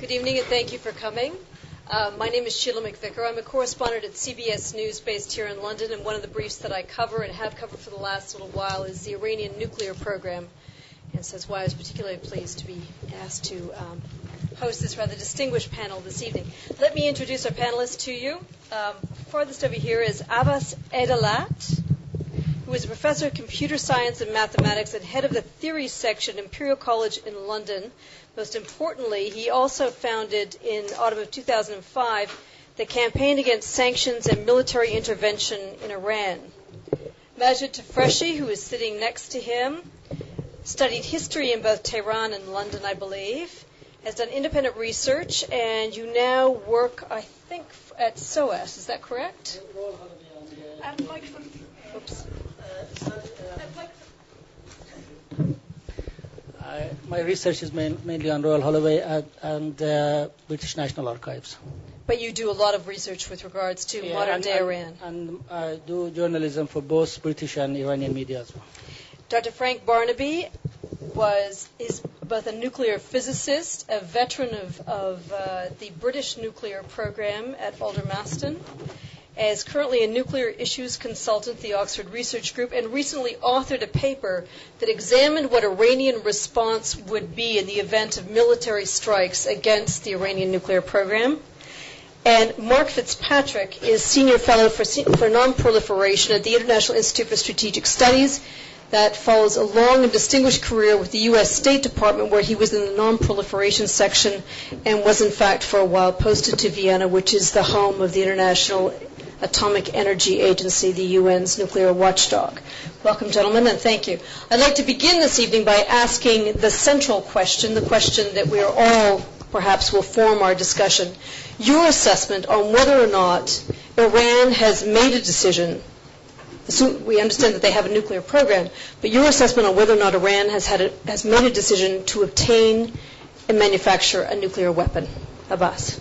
Good evening and thank you for coming. My name is Sheila McVicker. I'm a correspondent at CBS News based here in London, and one of the briefs that I cover and have covered for the last little while is the Iranian nuclear program. And so that's why I was particularly pleased to be asked to host this rather distinguished panel this evening. Let me introduce our panelists to you. Farthest over here is Abbas Edalat, who is a professor of computer science and mathematics and head of the theory section at Imperial College in London. Most importantly, he also founded in autumn of 2005 the Campaign Against Sanctions and Military Intervention in Iran. Majid Tafreshi, who is sitting next to him, studied history in both Tehran and London, I believe, has done independent research, and you now work, I think, at SOAS. Is that correct? Oops. My research is mainly on Royal Holloway and British National Archives. But you do a lot of research with regards to modern-day Iran. And I do journalism for both British and Iranian media as well. Dr. Frank Barnaby is both a nuclear physicist, a veteran of the British nuclear program at Aldermaston, is currently a nuclear issues consultant at the Oxford Research Group, and recently authored a paper that examined what Iranian response would be in the event of military strikes against the Iranian nuclear program. And Mark Fitzpatrick is Senior Fellow for Non-Proliferation at the International Institute for Strategic Studies. That follows a long and distinguished career with the U.S. State Department, where he was in the non-proliferation section and was, in fact, for a while posted to Vienna, which is the home of the International Atomic Energy Agency, the UN's nuclear watchdog. Welcome, gentlemen, and thank you. I'd like to begin this evening by asking the central question, the question that we are all perhaps will form our discussion. Your assessment on whether or not Iran has made a decision. We understand that they have a nuclear program, but your assessment on whether or not Iran has made a decision to obtain and manufacture a nuclear weapon. Abbas.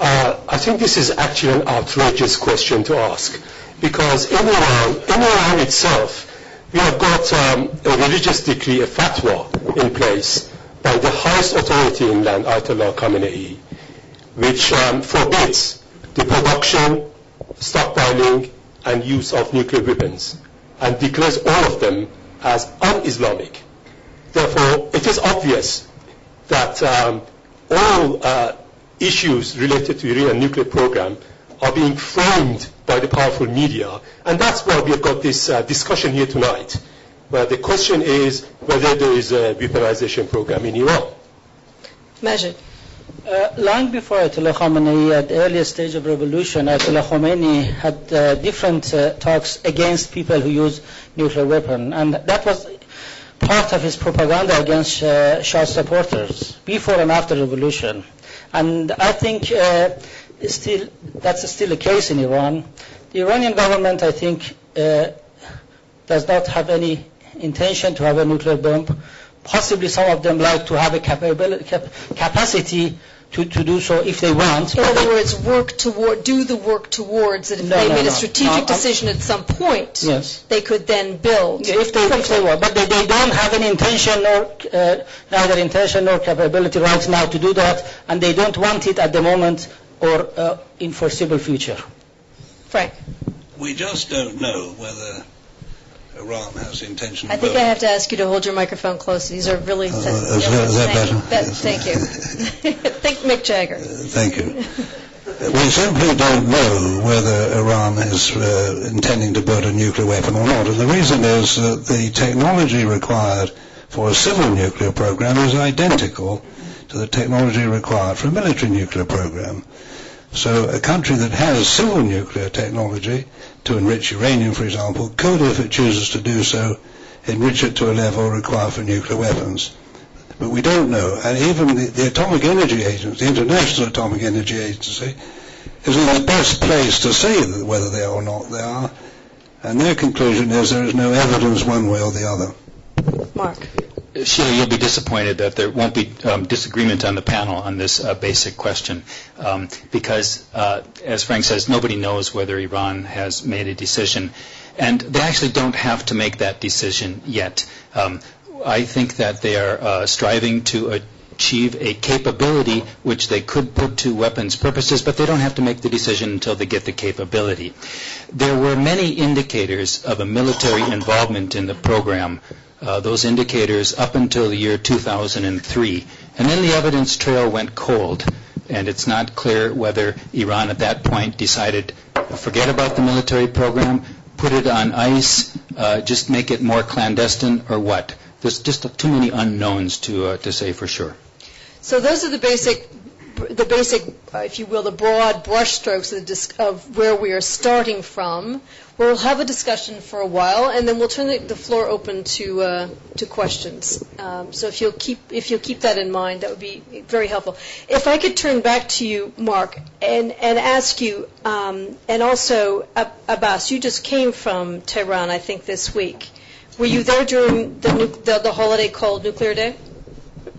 I think this is actually an outrageous question to ask, because in Iran itself, we have got a religious decree, a fatwa in place by the highest authority in land, Ayatollah Khamenei, which forbids the production, stockpiling, and use of nuclear weapons, and declares all of them as un-Islamic. Therefore, it is obvious that all issues related to the Iranian nuclear program are being framed by the powerful media, and that's why we have got this discussion here tonight, where the question is whether there is a weaponization program in Iran. Majid. Long before Ayatollah Khamenei, at the earliest stage of revolution, Ayatollah Khomeini had different talks against people who use nuclear weapons, and that was part of his propaganda against Shah supporters before and after the revolution. And I think that's still the case in Iran. The Iranian government, I think, does not have any intention to have a nuclear bomb. Possibly some of them like to have a capacity to do so if they want. In other words, do the work towards it. If they made a strategic decision at some point, yes, they could then build. Yeah, if they want. But they don't have any intention neither intention nor capability right now to do that, and they don't want it at the moment or in foreseeable future. Frank. We just don't know whether Iran has the intention. I think I have to ask you to hold your microphone close. These are really sensitive. Is that better? Thank you. Think Mick Jagger. Thank you. We simply don't know whether Iran is intending to build a nuclear weapon or not. And the reason is that the technology required for a civil nuclear program is identical to the technology required for a military nuclear program. So a country that has civil nuclear technology to enrich uranium, for example, could, if it chooses to do so, enrich it to a level required for nuclear weapons. But we don't know. And even the Atomic Energy Agency, the International Atomic Energy Agency, is in the best place to say whether they are or not they are. And their conclusion is there is no evidence one way or the other. Mark. Sheila, you'll be disappointed that there won't be disagreement on the panel on this basic question because, as Frank says, nobody knows whether Iran has made a decision. And they actually don't have to make that decision yet. I think that they are striving to achieve a capability which they could put to weapons purposes, but they don't have to make the decision until they get the capability. There were many indicators of a military involvement in the program, those indicators up until the year 2003. And then the evidence trail went cold, and it's not clear whether Iran at that point decided to forget about the military program, put it on ice, just make it more clandestine, or what. There's just too many unknowns to say for sure. So those are the basic, if you will, the broad brushstrokes of where we are starting from. We'll have a discussion for a while, and then we'll turn the floor open to questions. So if you'll keep that in mind, that would be very helpful. If I could turn back to you, Mark, and ask you, and also Abbas, you just came from Tehran, I think, this week. Were you there during the holiday called Nuclear Day?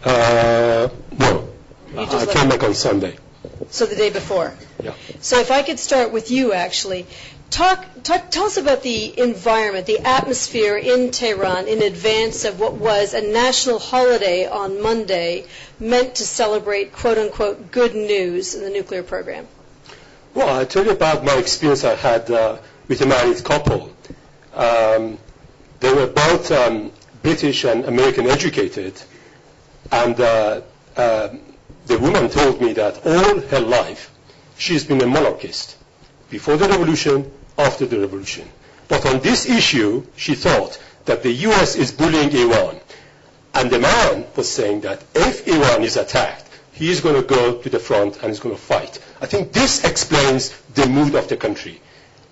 No. I came back on Sunday. So the day before? Yeah. So if I could start with you, actually. Tell us about the environment, the atmosphere in Tehran in advance of what was a national holiday on Monday meant to celebrate, quote-unquote, good news in the nuclear program. Well, I'll tell you about my experience I had with a married couple. They were both British and American educated, and the woman told me that all her life she's been a monarchist, before the revolution, after the revolution. But on this issue, she thought that the U.S. is bullying Iran. And the man was saying that if Iran is attacked, he is going to go to the front and is going to fight. I think this explains the mood of the country.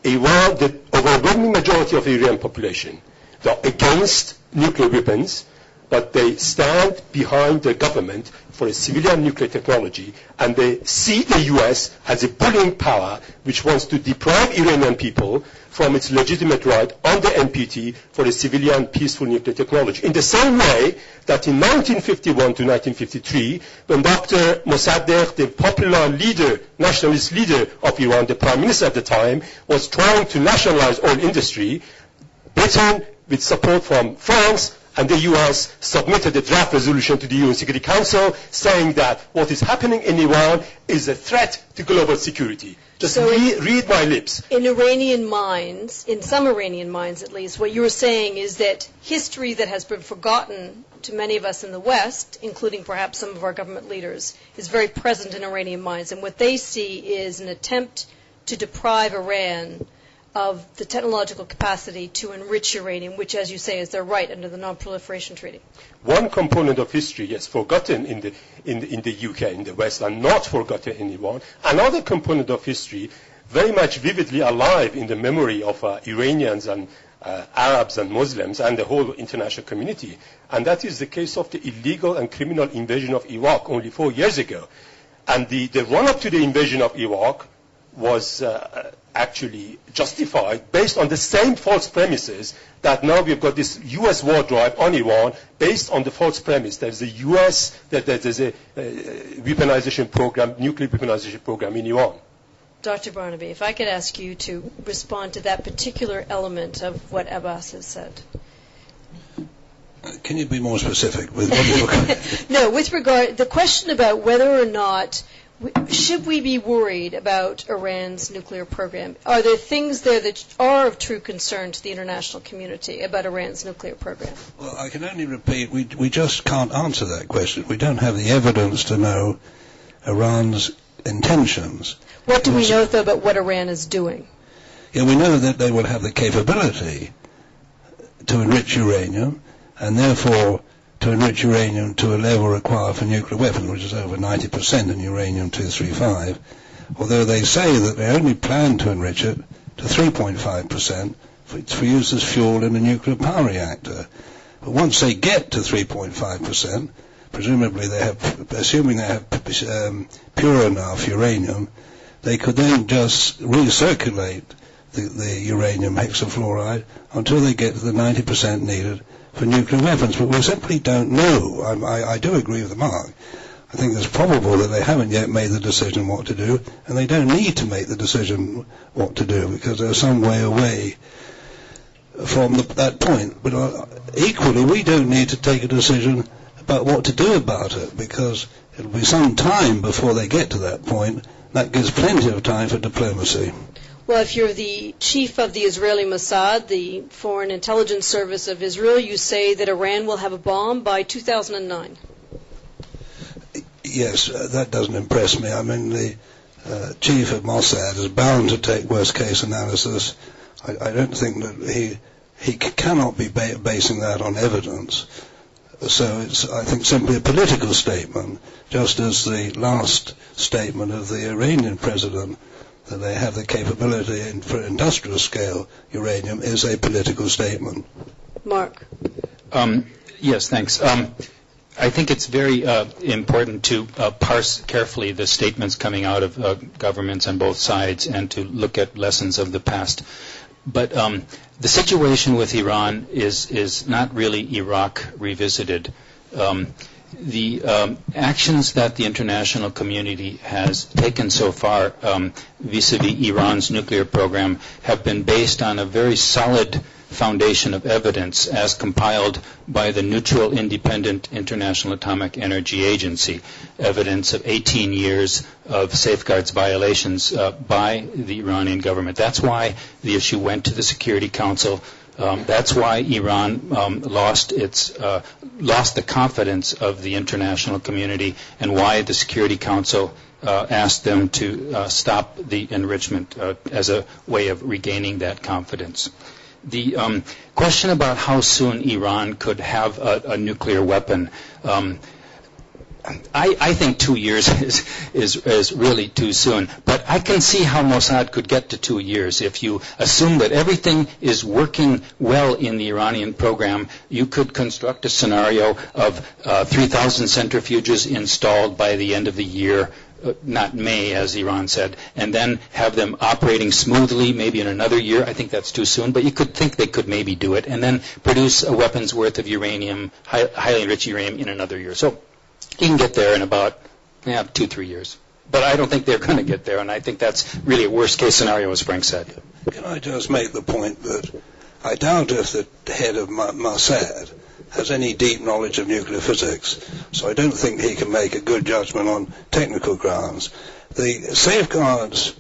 Iran, the overwhelming majority of the Iranian population, they're against nuclear weapons, but they stand behind the government for a civilian nuclear technology, and they see the U.S. as a bullying power which wants to deprive Iranian people from its legitimate right under NPT for a civilian peaceful nuclear technology. In the same way that in 1951 to 1953, when Dr. Mossadegh, the popular leader, nationalist leader of Iran, the prime minister at the time, was trying to nationalize oil industry, Britain, with support from France and the U.S., submitted a draft resolution to the UN Security Council saying that what is happening in Iran is a threat to global security. Just so read my lips. In Iranian minds, in some Iranian minds at least, what you're saying is that history that has been forgotten to many of us in the West, including perhaps some of our government leaders, is very present in Iranian minds. And what they see is an attempt to deprive Iran of the technological capacity to enrich uranium, which, as you say, is their right under the Non-Proliferation Treaty. One component of history, yes, forgotten in the UK, in the West, and not forgotten in Iran. Another component of history, very much vividly alive in the memory of Iranians and Arabs and Muslims and the whole international community, and that is the case of the illegal and criminal invasion of Iraq only 4 years ago. And the run-up to the invasion of Iraq was actually justified based on the same false premises that now we've got this U.S. war drive on Iran based on the false premise that there's a weaponization program, nuclear weaponization program in Iran. Dr. Barnaby, if I could ask you to respond to that particular element of what Abbas has said. Can you be more specific with what No, with regard, the question about whether or not should we be worried about Iran's nuclear program? Are there things there that are of true concern to the international community about Iran's nuclear program? Well, I can only repeat, we just can't answer that question. We don't have the evidence to know Iran's intentions. What do we know, though, about what Iran is doing? Yeah, we know that they will have the capability to enrich uranium, and therefore to enrich uranium to a level required for nuclear weapons, which is over 90% in uranium-235, although they say that they only plan to enrich it to 3.5% for use as fuel in a nuclear power reactor. But once they get to 3.5%, presumably they have, assuming they have pure enough uranium, they could then just recirculate the uranium hexafluoride until they get to the 90% needed for nuclear weapons, but we simply don't know. I do agree with Mark. I think it's probable that they haven't yet made the decision what to do, and they don't need to make the decision what to do because they're some way away from that point. But equally, we don't need to take a decision but what to do about it, because it'll be some time before they get to that point. That gives plenty of time for diplomacy. Well, if you're the chief of the Israeli Mossad, the Foreign Intelligence Service of Israel, you say that Iran will have a bomb by 2009. Yes, that doesn't impress me. I mean, the chief of Mossad is bound to take worst-case analysis. I don't think that he cannot be basing that on evidence. So it's, I think, simply a political statement, just as the last statement of the Iranian president, that they have the capability for industrial scale uranium, is a political statement. Mark. Yes, thanks. I think it's very important to parse carefully the statements coming out of governments on both sides and to look at lessons of the past. But the situation with Iran is not really Iraq revisited. The actions that the international community has taken so far vis-a-vis Iran's nuclear program have been based on a very solid foundation of evidence as compiled by the neutral, independent International Atomic Energy Agency, evidence of 18 years of safeguards violations by the Iranian government. That's why the issue went to the Security Council. That's why Iran lost the confidence of the international community, and why the Security Council asked them to stop the enrichment as a way of regaining that confidence. The question about how soon Iran could have a nuclear weapon, I think 2 years is really too soon. But I can see how Mossad could get to 2 years. If you assume that everything is working well in the Iranian program, you could construct a scenario of 3,000 centrifuges installed by the end of the year, not May, as Iran said, and then have them operating smoothly maybe in another year. I think that's too soon, but you could think they could maybe do it, and then produce a weapon's worth of uranium, highly enriched uranium, in another year. So you can get there in about 2-3 years. But I don't think they're going to get there, and I think that's really a worst-case scenario, as Frank said. Can I just make the point that I doubt if the head of Mossad has any deep knowledge of nuclear physics, so I don't think he can make a good judgment on technical grounds. The safeguards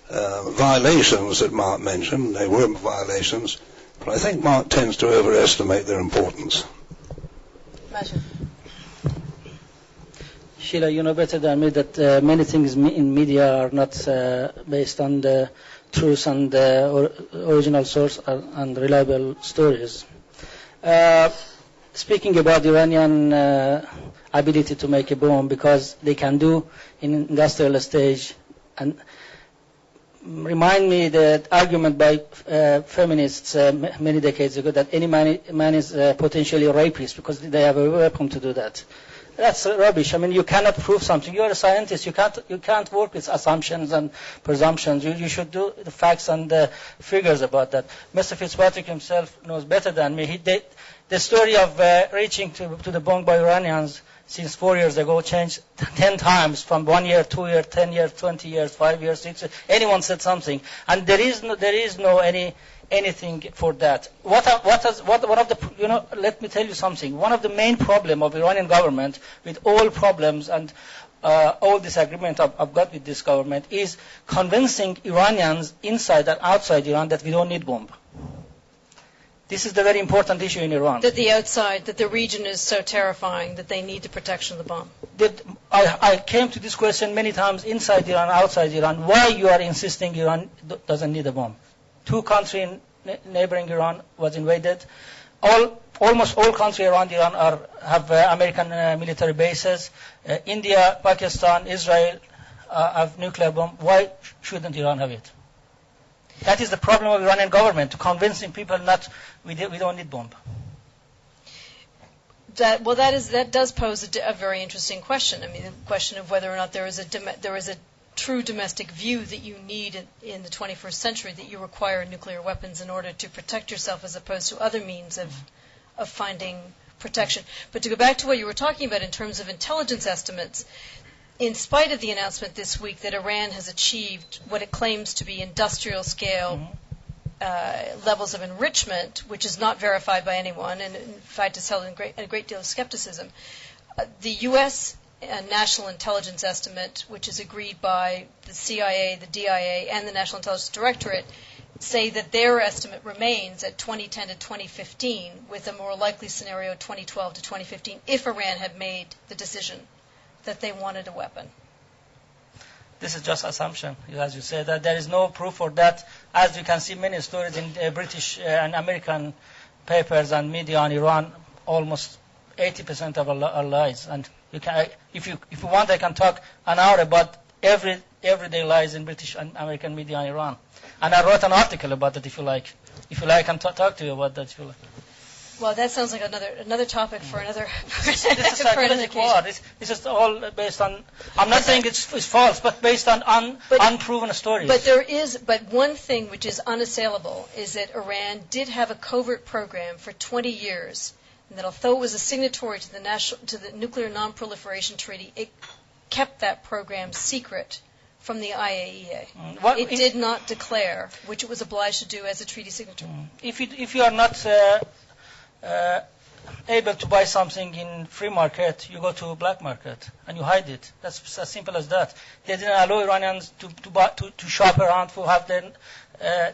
violations that Mark mentioned, they were violations, but I think Mark tends to overestimate their importance. Imagine. Sheila, you know better than me that many things in media are not based on the truth and the original source and reliable stories. Speaking about Iranian ability to make a bomb, because they can do in industrial stage, and remind me the argument by feminists many decades ago that any man is potentially a rapist because they have a weapon to do that. That's rubbish. I mean, you cannot prove something. You're a scientist. You can't work with assumptions and presumptions. You should do the facts and the figures about that. Mr. Fitzpatrick himself knows better than me. The story of reaching to the bomb by Iranians since 4 years ago changed 10 times, from 1 year, 2 years, 10 years, 20 years, 5 years, 6 years. Anyone said something, and there is no anything for that. Let me tell you something. One of the main problem of Iranian government, with all problems and all disagreement I've got with this government, is convincing Iranians inside and outside Iran that we don't need bomb. This is the very important issue in Iran. That the region is so terrifying that they need the protection of the bomb. I came to this question many times, inside Iran, outside Iran. Why you are insisting Iran doesn't need a bomb? 2 countries neighboring Iran was invaded. Almost all countries around Iran have American military bases. India, Pakistan, Israel have nuclear bomb. Why shouldn't Iran have it? That is the problem of Iranian government, to convincing people we don't need bomb. That does pose a very interesting question. I mean, the question of whether or not there is a true domestic view that you need in the 21st century, that you require nuclear weapons in order to protect yourself, as opposed to other means of finding protection. But to go back to what you were talking about in terms of intelligence estimates, in spite of the announcement this week that Iran has achieved what it claims to be industrial scale levels of enrichment, which is not verified by anyone, and in fact is held in a great deal of skepticism. The U.S. National Intelligence Estimate, which is agreed by the CIA, the DIA, and the National Intelligence Directorate, say that their estimate remains at 2010 to 2015, with a more likely scenario 2012 to 2015, if Iran had made the decision that they wanted a weapon. This is just assumption, as you said, that there is no proof for that. As you can see many stories in British and American papers and media on Iran, almost 80% of are lies. And you can, if you want, I can talk an hour about everyday lies in British and American media on Iran. And I wrote an article about it, if you like. If you like, I can talk to you about that, if you like. Well, that sounds like another topic for another. This is psychological war. This is all based on. I'm not saying it's false, but based on unproven stories. But one thing which is unassailable is that Iran did have a covert program for 20 years, and that although it was a signatory to the Nuclear Non-Proliferation Treaty, it kept that program secret from the IAEA. It did not declare, which it was obliged to do as a treaty signatory. If you are not able to buy something in free market, you go to black market and you hide it. That's as simple as that. They didn't allow Iranians to shop around to have the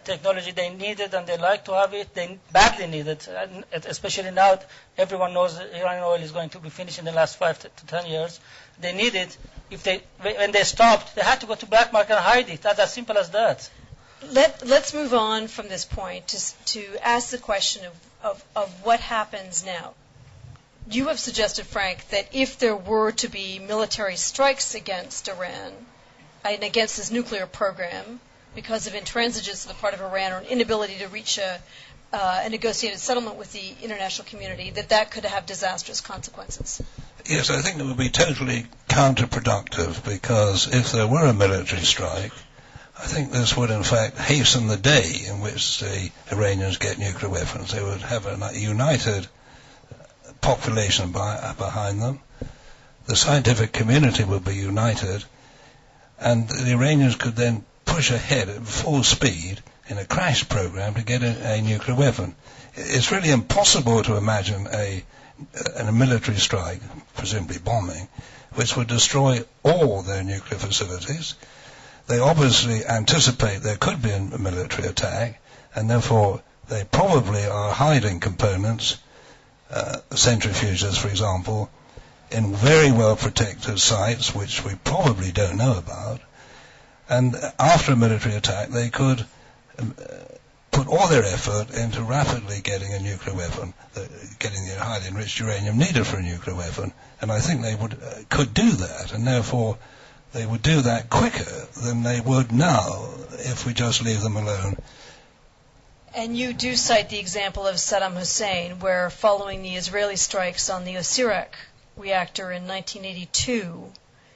technology they needed, and they like to have it. They badly need it, and especially now. Everyone knows Iranian oil is going to be finished in the last 5 to 10 years. They need it. When they stopped, they had to go to black market and hide it. That's as simple as that. Let's move on from this point to ask the question of what happens now. You have suggested, Frank, that if there were to be military strikes against Iran and against this nuclear program because of intransigence on the part of Iran or an inability to reach a negotiated settlement with the international community, that could have disastrous consequences. Yes, I think it would be totally counterproductive, because if there were a military strike, I think this would in fact hasten the day in which the Iranians get nuclear weapons. They would have a united population behind them. The scientific community would be united, and the Iranians could then push ahead at full speed in a crash program to get a nuclear weapon. It's really impossible to imagine a military strike, presumably bombing, which would destroy all their nuclear facilities. They obviously anticipate there could be a military attack, and therefore they probably are hiding components, centrifuges, for example, in very well protected sites, which we probably don't know about. And after a military attack, they could put all their effort into rapidly getting a nuclear weapon, getting the highly enriched uranium needed for a nuclear weapon. And I think they could do that, and therefore they would do that quicker than they would now if we just leave them alone. And you do cite the example of Saddam Hussein, where following the Israeli strikes on the Osirak reactor in 1982,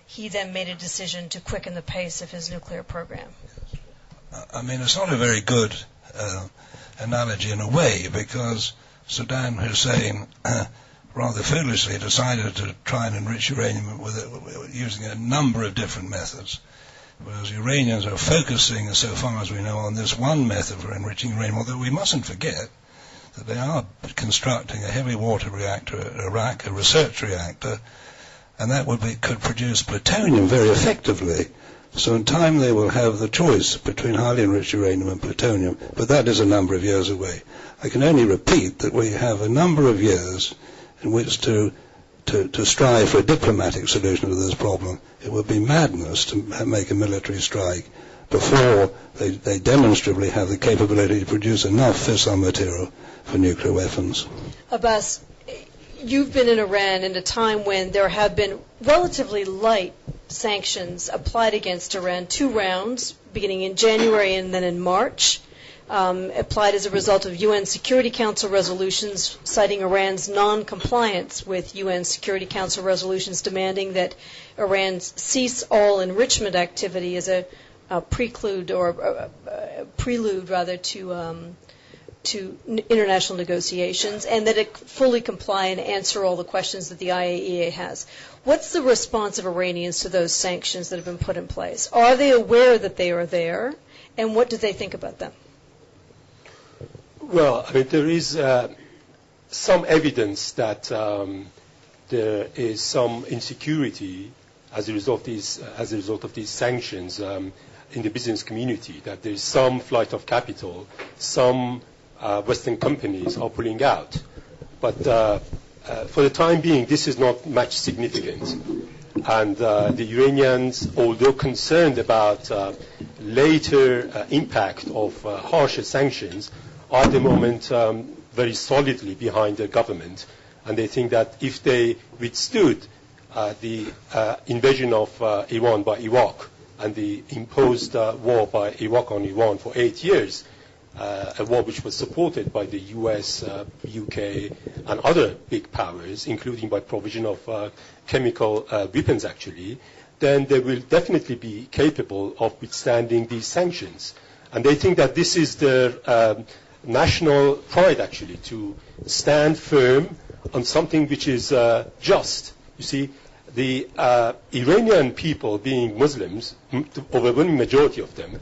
he then made a decision to quicken the pace of his nuclear program. I mean, it's not a very good analogy in a way, because Saddam Hussein rather foolishly decided to try and enrich uranium using a number of different methods, whereas Iranians are focusing, so far as we know, on this one method for enriching uranium, although we mustn't forget that they are constructing a heavy water reactor at Iraq, a research reactor, and that could produce plutonium very effectively. So in time they will have the choice between highly enriched uranium and plutonium, but that is a number of years away. I can only repeat that we have a number of years in which to strive for a diplomatic solution to this problem. It would be madness to make a military strike before they demonstrably have the capability to produce enough fissile material for nuclear weapons. Abbas, you've been in Iran in a time when there have been relatively light sanctions applied against Iran, 2 rounds, beginning in January and then in March, applied as a result of UN Security Council resolutions citing Iran's non-compliance with UN Security Council resolutions demanding that Iran cease all enrichment activity as a prelude to international negotiations, and that it fully comply and answer all the questions that the IAEA has. What's the response of Iranians to those sanctions that have been put in place? Are they aware that they are there, and what do they think about them? Well, I mean, there is some evidence that there is some insecurity as a result of these sanctions in the business community, that there is some flight of capital, some Western companies are pulling out. But for the time being, this is not much significant. And the Iranians, although concerned about later impact of harsher sanctions, are at the moment very solidly behind their government. And they think that if they withstood the invasion of Iran by Iraq and the imposed war by Iraq on Iran for 8 years, a war which was supported by the US, UK, and other big powers, including by provision of chemical weapons, actually, then they will definitely be capable of withstanding these sanctions. And they think that this is their national pride, actually, to stand firm on something which is just. You see, the Iranian people, being Muslims, the overwhelming majority of them,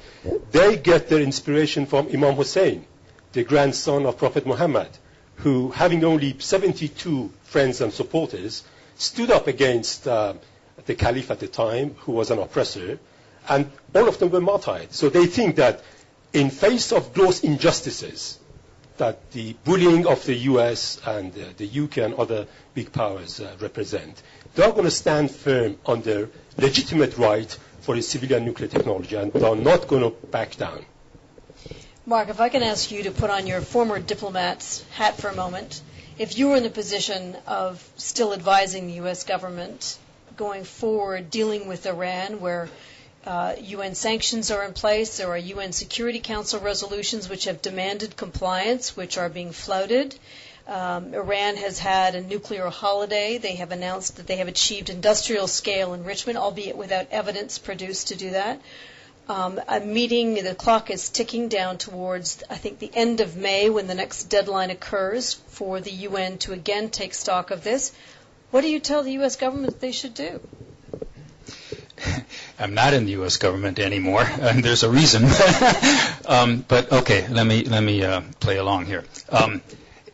they get their inspiration from Imam Hussein, the grandson of Prophet Muhammad, who, having only 72 friends and supporters, stood up against the caliph at the time, who was an oppressor, and all of them were martyred. So they think that in face of gross injustices that the bullying of the US and the UK and other big powers represent, they are going to stand firm on their legitimate right for a civilian nuclear technology, and they are not going to back down. Mark, if I can ask you to put on your former diplomat's hat for a moment, if you were in the position of still advising the U.S. government going forward, dealing with Iran, where UN sanctions are in place, there are UN Security Council resolutions which have demanded compliance, which are being flouted. Iran has had a nuclear holiday. They have announced that they have achieved industrial scale enrichment, albeit without evidence produced to do that. A meeting, the clock is ticking down towards, I think, the end of May, when the next deadline occurs for the UN to again take stock of this. What do you tell the U.S. government they should do? I'm not in the U.S. government anymore, and there's a reason. But okay, let me play along here.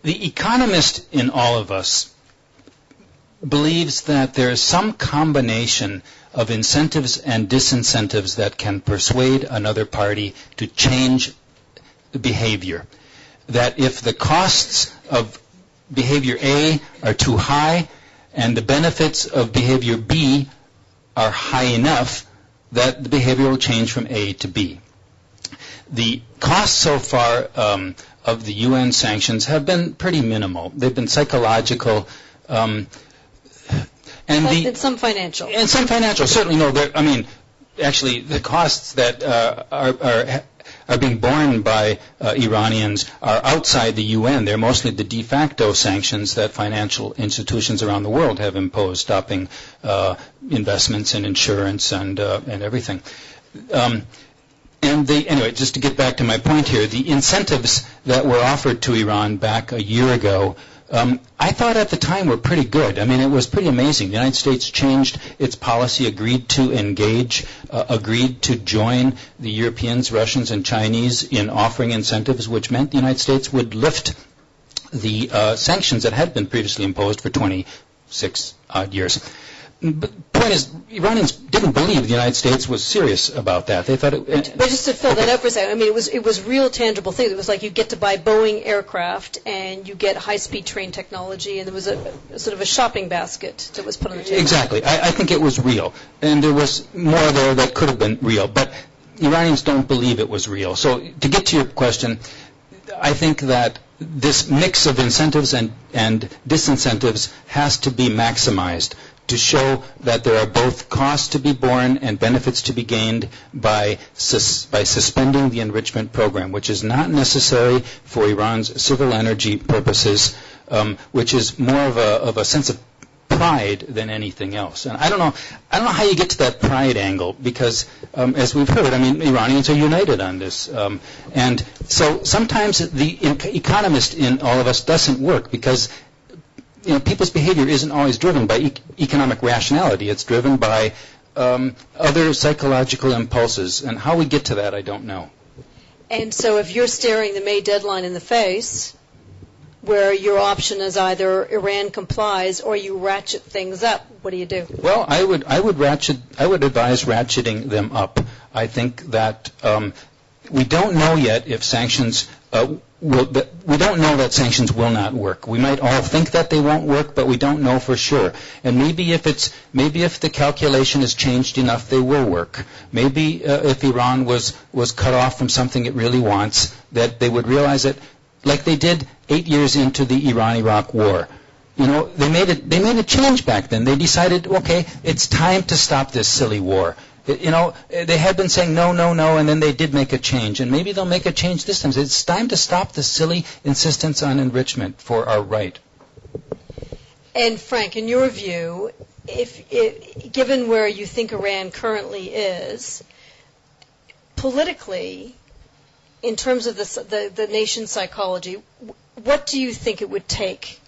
The economist in all of us believes that there is some combination of incentives and disincentives that can persuade another party to change behavior. That if the costs of behavior A are too high and the benefits of behavior B are high enough, that the behavior will change from A to B. The costs so far of the UN sanctions have been pretty minimal. They've been psychological, and some financial. And some financial, certainly. No, I mean, actually, the costs that are being borne by Iranians are outside the UN. They're mostly the de facto sanctions that financial institutions around the world have imposed, stopping investments in insurance and everything. Anyway, just to get back to my point here, the incentives that were offered to Iran back a year ago, I thought at the time were pretty good. I mean, it was pretty amazing. The United States changed its policy, agreed to engage, agreed to join the Europeans, Russians, and Chinese in offering incentives, which meant the United States would lift the sanctions that had been previously imposed for 26 odd years. But the point is, Iranians didn't believe the United States was serious about that. They thought it... But just to fill that up for a second, I mean, it was real tangible thing. It was like you get to buy Boeing aircraft and you get high-speed train technology, and there was a sort of a shopping basket that was put on the table. Exactly. I think it was real. And there was more there that could have been real. But Iranians don't believe it was real. So to get to your question, I think that this mix of incentives and disincentives has to be maximized to show that there are both costs to be borne and benefits to be gained by suspending the enrichment program, which is not necessary for Iran's civil energy purposes, which is more of a sense of pride than anything else. And I don't know how you get to that pride angle, because as we've heard, I mean, Iranians are united on this. And so sometimes the economist in all of us doesn't work, because people's behavior isn't always driven by economic rationality. It's driven by other psychological impulses. And how we get to that, I don't know. And so if you're staring the May deadline in the face, where your option is either Iran complies or you ratchet things up, what do you do? Well, I would advise ratcheting them up. I think that we don't know yet if sanctions we don't know that sanctions will not work. We might all think that they won't work, but we don't know for sure. And maybe if the calculation is changed enough, they will work. Maybe if Iran was cut off from something it really wants, that they would realize that, like they did 8 years into the Iran-Iraq war. You know, they made a change back then. They decided, okay, it's time to stop this silly war. You know, they had been saying no, no, no, and then they did make a change. And maybe they'll make a change this time. It's time to stop the silly insistence on enrichment for our right. And Frank, in your view, given where you think Iran currently is, politically, in terms of the nation's psychology, what do you think it would take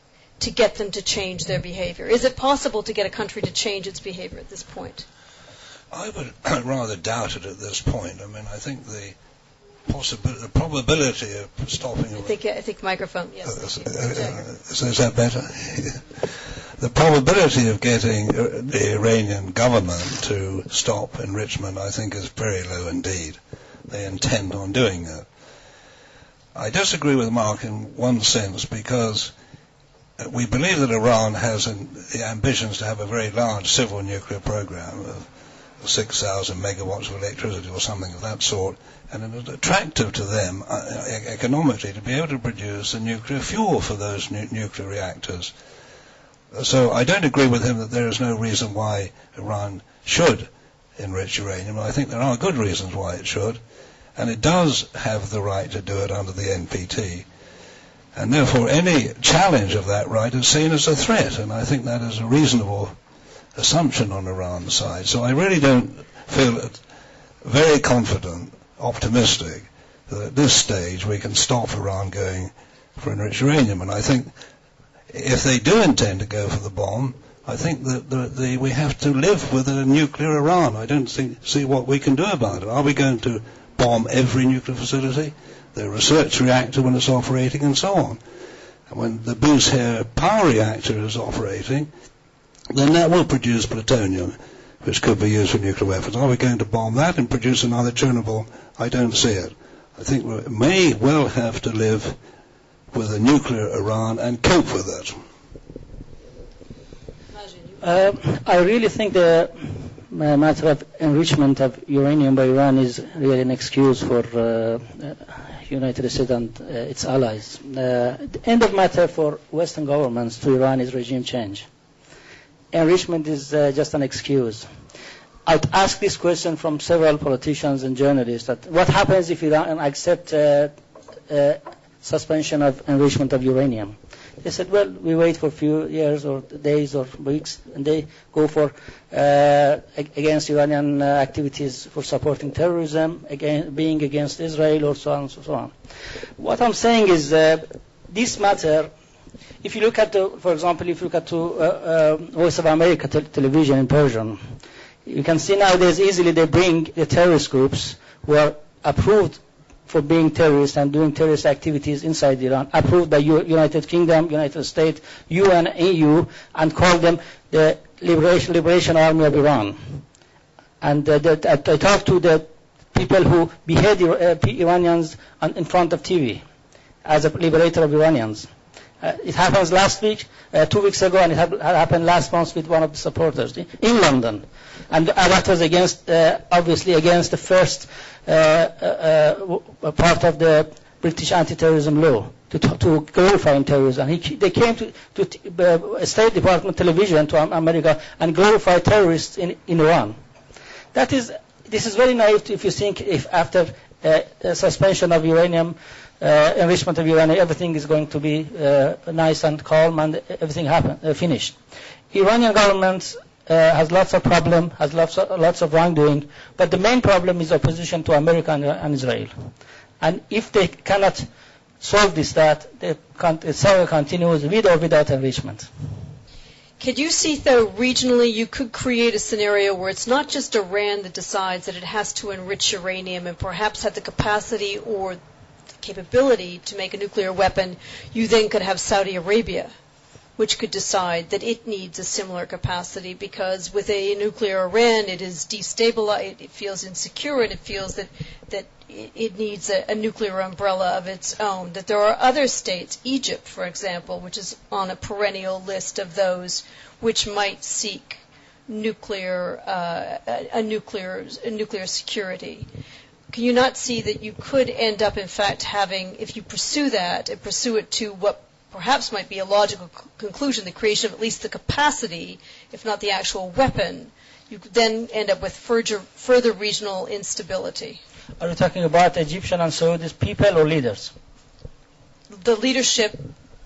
to get them to change their behavior? Is it possible to get a country to change its behavior at this point? I would rather doubt it at this point. I mean, I think the probability of stopping... I think microphone, yes. Is that better? The probability of getting the Iranian government to stop enrichment, I think, is very low indeed. They intend on doing it. I disagree with Mark in one sense, because we believe that Iran has the ambitions to have a very large civil nuclear program of 6,000 megawatts of electricity or something of that sort, and it is attractive to them economically to be able to produce the nuclear fuel for those nuclear reactors. So I don't agree with him that there is no reason why Iran should enrich uranium. I think there are good reasons why it should, and it does have the right to do it under the NPT. And therefore any challenge of that right is seen as a threat, and I think that is a reasonable assumption on Iran's side. So I really don't feel very confident, optimistic, that at this stage we can stop Iran going for enriched uranium. And I think if they do intend to go for the bomb, I think that we have to live with a nuclear Iran. I don't see what we can do about it. Are we going to bomb every nuclear facility, the research reactor when it's operating, and so on? And when the Bushehr power reactor is operating, then that will produce plutonium, which could be used for nuclear weapons. Are we going to bomb that and produce another Chernobyl? I don't see it. I think we may well have to live with a nuclear Iran and cope with it. I really think the matter of enrichment of uranium by Iran is really an excuse for United States and its allies. The end of matter for Western governments to Iran is regime change. Enrichment is just an excuse. I'd ask this question from several politicians and journalists, that what happens if Iran accepts suspension of enrichment of uranium? They said, well, we wait for a few years or days or weeks, and they go for against Iranian activities for supporting terrorism, being against Israel, or so on and so on. What I'm saying is this matter, if you look at, for example, if you look at Voice of America television in Persian, you can see nowadays easily they bring the terrorist groups who are approved for being terrorists and doing terrorist activities inside Iran, approved by United Kingdom, United States, UN, EU, and call them the Liberation Army of Iran. And I talked to the people who behead Iranians in front of TV as a liberator of Iranians. It happened last week, 2 weeks ago, and it happened last month with one of the supporters in London. And that was obviously against the first part of the British anti-terrorism law to glorify terrorism. They came to State Department television to America and glorify terrorists in Iran. This is very naive if you think if after suspension of uranium, enrichment of uranium, everything is going to be nice and calm and everything finished. Iranian government has lots of problems, has lots of wrongdoing, but the main problem is opposition to America and Israel. And if they cannot solve this, the saga continues with or without enrichment. Could you see, though, regionally you could create a scenario where it's not just Iran that decides that it has to enrich uranium and perhaps have the capacity or the capability to make a nuclear weapon? You then could have Saudi Arabia, which could decide that it needs a similar capacity because with a nuclear Iran, it is destabilized, it feels insecure, and it feels that it needs a nuclear umbrella of its own. That there are other states, Egypt, for example, which is on a perennial list of those which might seek nuclear security. Can you not see that you could end up, in fact, having, if you pursue that and pursue it to what perhaps might be a logical conclusion, the creation of at least the capacity, if not the actual weapon, you could then end up with further regional instability? Are you talking about Egyptian and Saudi people or leaders? The leadership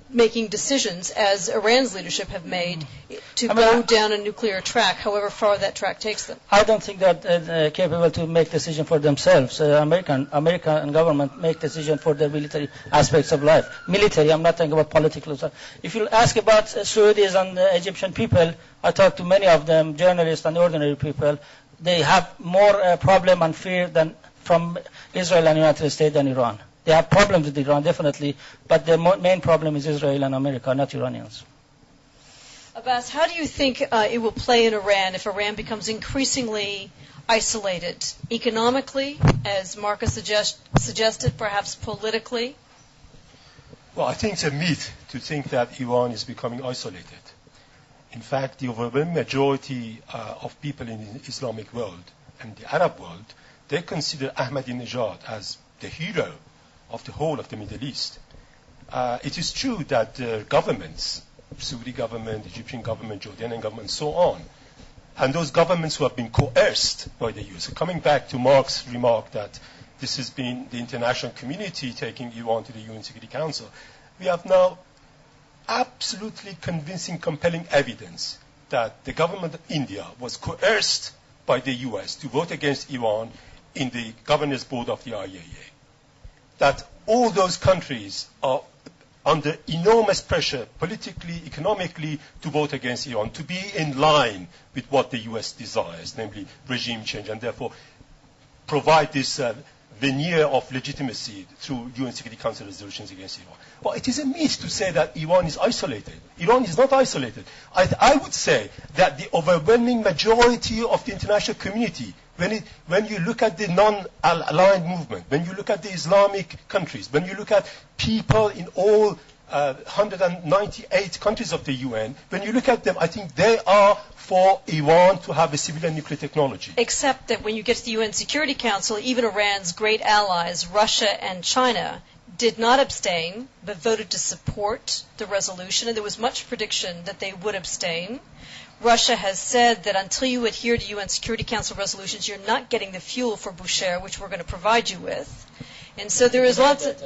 making decisions, as Iran's leadership have made, to go down a nuclear track, however far that track takes them. I don't think that they're capable to make decision for themselves. American government make decision for their military aspects of life. Military, I'm not talking about political stuff. If you ask about Saudis and Egyptian people, I talk to many of them, journalists and ordinary people. They have more problem and fear from Israel and United States than Iran. They have problems with Iran, definitely, but the main problem is Israel and America, not Iranians. Abbas, how do you think it will play in Iran if Iran becomes increasingly isolated, economically, as Marcus suggested, perhaps politically? Well, I think it's a myth to think that Iran is becoming isolated. In fact, the overwhelming majority of people in the Islamic world and the Arab world, they consider Ahmadinejad as the hero of the whole of the Middle East. It is true that governments, Saudi government, Egyptian government, Jordanian government, and so on, and those governments who have been coerced by the US. So coming back to Mark's remark that this has been the international community taking Iran to the UN Security Council, we have now absolutely convincing, compelling evidence that the government of India was coerced by the US to vote against Iran in the governance board of the IAEA. That all those countries are under enormous pressure, politically, economically, to vote against Iran, to be in line with what the US desires, namely regime change, and therefore provide this veneer of legitimacy through UN Security Council resolutions against Iran. Well, it is a myth to say that Iran is isolated. Iran is not isolated. I would say that the overwhelming majority of the international community, when you look at the non-aligned movement, when you look at the Islamic countries, when you look at people in all 198 countries of the UN, when you look at them, I think they are for Iran to have a civilian nuclear technology. Except that when you get to the UN Security Council, even Iran's great allies, Russia and China, did not abstain, but voted to support the resolution, and there was much prediction that they would abstain. Russia has said that until you adhere to UN Security Council resolutions, you're not getting the fuel for Bushehr, which we're going to provide you with. And so there is lots of...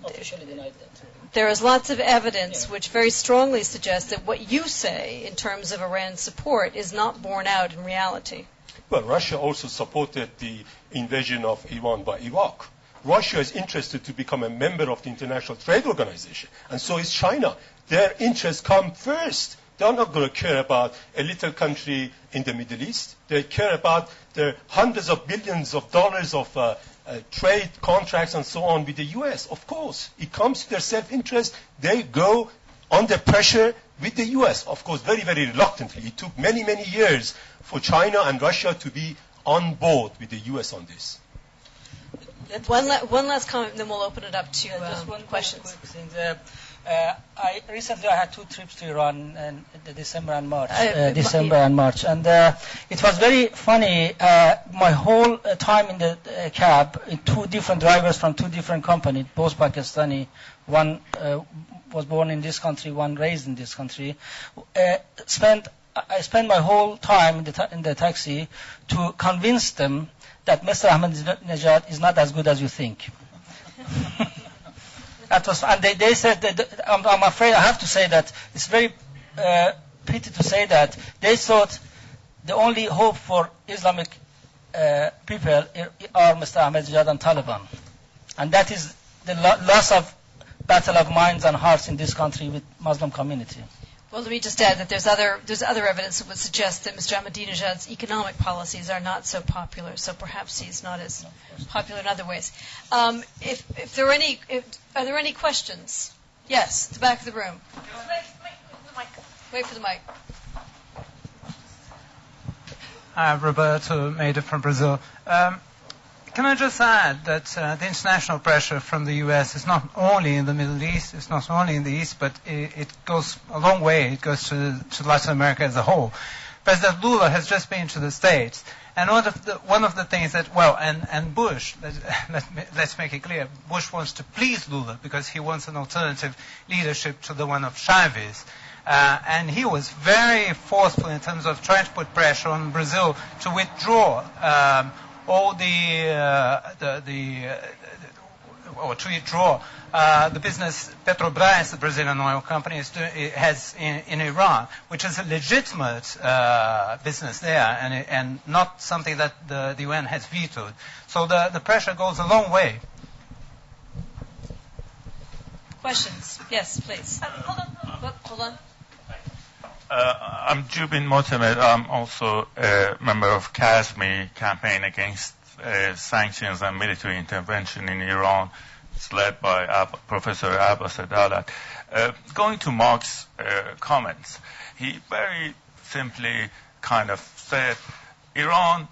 Officially denied that. There is lots of evidence which very strongly suggests that what you say in terms of Iran's support is not borne out in reality. Well, Russia also supported the invasion of Iran by Iraq. Russia is interested to become a member of the International Trade Organization, and so is China. Their interests come first. They're not going to care about a little country in the Middle East. They care about the hundreds of billions of dollars of trade contracts and so on with the U.S. Of course, it comes to their self-interest. They go under pressure with the U.S. Of course, very, very reluctantly. It took many, many years for China and Russia to be on board with the U.S. on this. One last comment, and then we'll open it up to just one questions. Quick thing. I recently had 2 trips to Iran in December and March. And it was very funny. My whole time in the cab, 2 different drivers from 2 different companies, both Pakistani. One was born in this country, one raised in this country. I spent my whole time in the taxi to convince them that Mr. Ahmadinejad is not as good as you think. That was, and they said that, I'm afraid I have to say that it's very pity to say that they thought the only hope for Islamic people are Mr. Ahmadinejad and Taliban. And that is the loss of battle of minds and hearts in this country with Muslim community. Well, let me just add that there's other evidence that would suggest that Mr. Ahmadinejad's economic policies are not so popular, so perhaps he's not as popular in other ways. Are there any questions? Yes, the back of the room. Wait for the mic. Roberto Maida from Brazil. Can I just add that the international pressure from the U.S. is not only in the Middle East, it's not only in the East, but it goes a long way. It goes to Latin America as a whole. President Lula has just been to the States, and one of the things that, and Bush, let's make it clear, Bush wants to please Lula because he wants an alternative leadership to the one of Chavez. And he was very forceful in terms of trying to put pressure on Brazil to withdraw all the business Petrobras, the Brazilian oil company, has in Iran, which is a legitimate business there, and not something that the UN has vetoed. So the pressure goes a long way. Questions? Yes, please. Hold on. I'm Jubin Motamed. I'm also a member of Kazmi campaign against sanctions and military intervention in Iran. It's led by Professor Abbas Adalat. Going to Mark's comments, he very simply kind of said Iran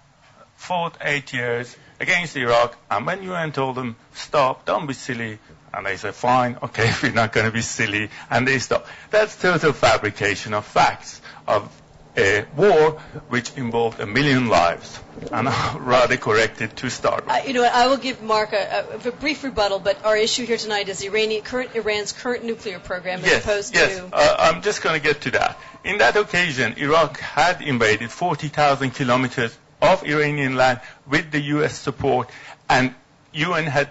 fought 8 years against Iraq, and when UN told them, stop, don't be silly, and they said, fine, okay, we're not going to be silly, and they stopped. That's total fabrication of facts of a war which involved 1 million lives, and I'll rather correct it to start with. I will give Mark a brief rebuttal, but our issue here tonight is Iran's current nuclear program as opposed to... I'm just going to get to that. In that occasion, Iraq had invaded 40,000 kilometers of Iranian land with the U.S. support, and UN had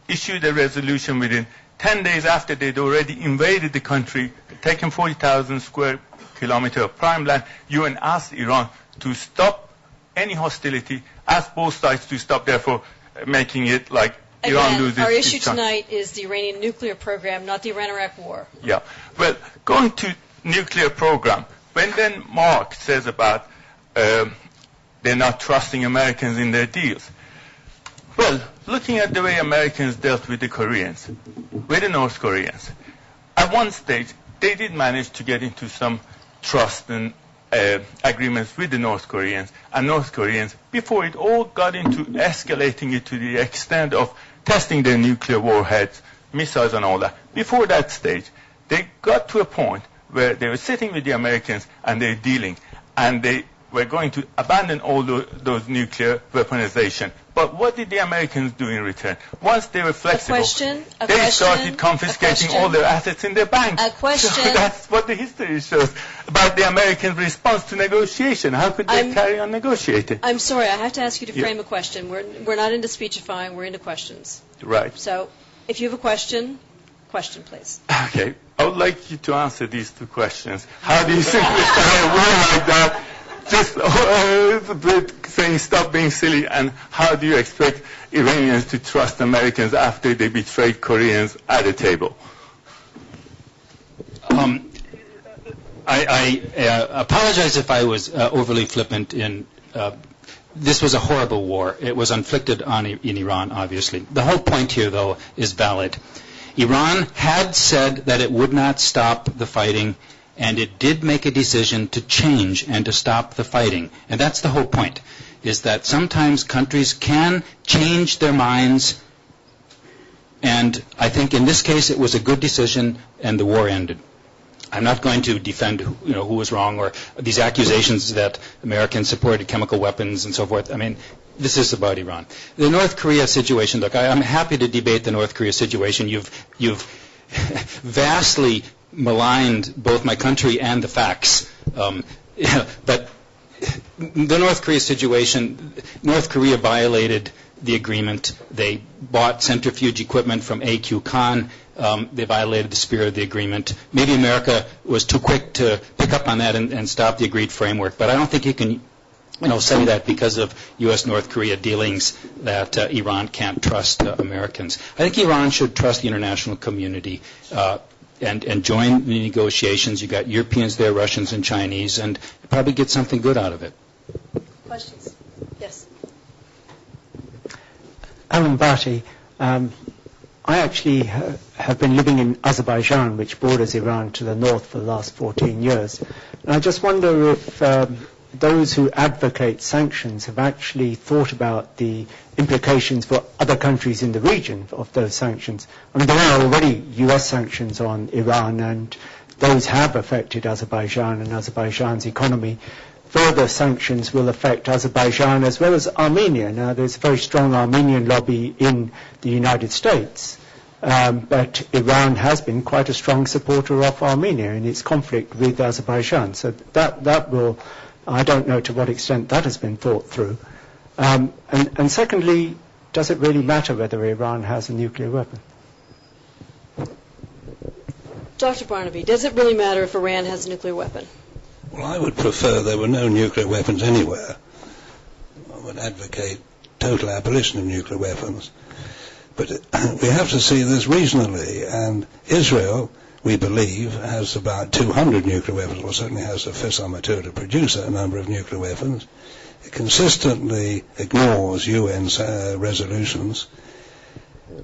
issued a resolution within 10 days after they'd already invaded the country, taken 40,000 square kilometers of prime land. UN asked Iran to stop any hostility, asked both sides to stop, therefore making it like Iran loses. Our issue tonight is the Iranian nuclear program, not the Iran-Iraq war. Yeah. Well, going to nuclear program, when then Mark says about they're not trusting Americans in their deals. Well, looking at the way Americans dealt with the Koreans, with the North Koreans, at one stage they did manage to get into some trust and agreements with the North Koreans, and North Koreans, before it all got into escalating it to the extent of testing their nuclear warheads, missiles and all that. Before that stage, they got to a point where they were sitting with the Americans and they're dealing, and they were going to abandon all those nuclear weaponization. But what did the Americans do in return? Once they were flexible, they started confiscating all their assets in their banks. So that's what the history shows about the American response to negotiation. How could they carry on negotiating? I'm sorry, I have to ask you to frame a question. We're not into speechifying, we're into questions. Right. So if you have a question please. Okay. I would like you to answer these two questions. How do you simplify a war like that? Just saying stop being silly, and how do you expect Iranians to trust Americans after they betrayed Koreans at a table? I apologize if I was overly flippant in... this was a horrible war. It was inflicted in Iran, obviously. The whole point here, though, is valid. Iran had said that it would not stop the fighting, and it did make a decision to change and to stop the fighting. And that's the whole point, is that sometimes countries can change their minds, and I think in this case it was a good decision and the war ended. I'm not going to defend who was wrong or these accusations that Americans supported chemical weapons and so forth. I mean, this is about Iran. The North Korea situation, look, I'm happy to debate the North Korea situation. You've vastly maligned both my country and the facts. But the North Korea situation, North Korea violated the agreement. They bought centrifuge equipment from A.Q. Khan. They violated the spirit of the agreement. Maybe America was too quick to pick up on that and stop the agreed framework. But I don't think you can say that because of U.S.-North Korea dealings that Iran can't trust Americans. I think Iran should trust the international community. and join the negotiations. You got Europeans there, Russians and Chinese, and probably get something good out of it. Questions? Yes. Alan Bhatti, I actually have been living in Azerbaijan, which borders Iran to the north, for the last 14 years. And I just wonder if those who advocate sanctions have actually thought about the implications for other countries in the region of those sanctions. I mean, there are already US sanctions on Iran, and those have affected Azerbaijan and Azerbaijan's economy. Further sanctions will affect Azerbaijan as well as Armenia. Now, there's a very strong Armenian lobby in the United States, but Iran has been quite a strong supporter of Armenia in its conflict with Azerbaijan. So that will, I don't know to what extent that has been thought through. And secondly, does it really matter whether Iran has a nuclear weapon? Dr. Barnaby, does it really matter if Iran has a nuclear weapon? Well, I would prefer there were no nuclear weapons anywhere. I would advocate total abolition of nuclear weapons. But we have to see this regionally, and Israel, we believe, has about 200 nuclear weapons, or certainly has the fissile material to produce a number of nuclear weapons. It consistently ignores UN resolutions,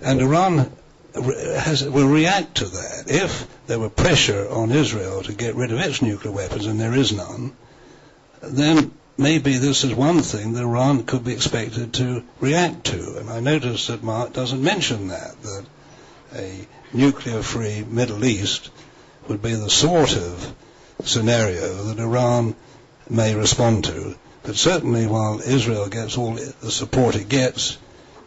and Iran will react to that. If there were pressure on Israel to get rid of its nuclear weapons, and there is none, then maybe this is one thing that Iran could be expected to react to. And I notice that Mark doesn't mention that a nuclear-free Middle East would be the sort of scenario that Iran may respond to. But certainly while Israel gets all the support it gets,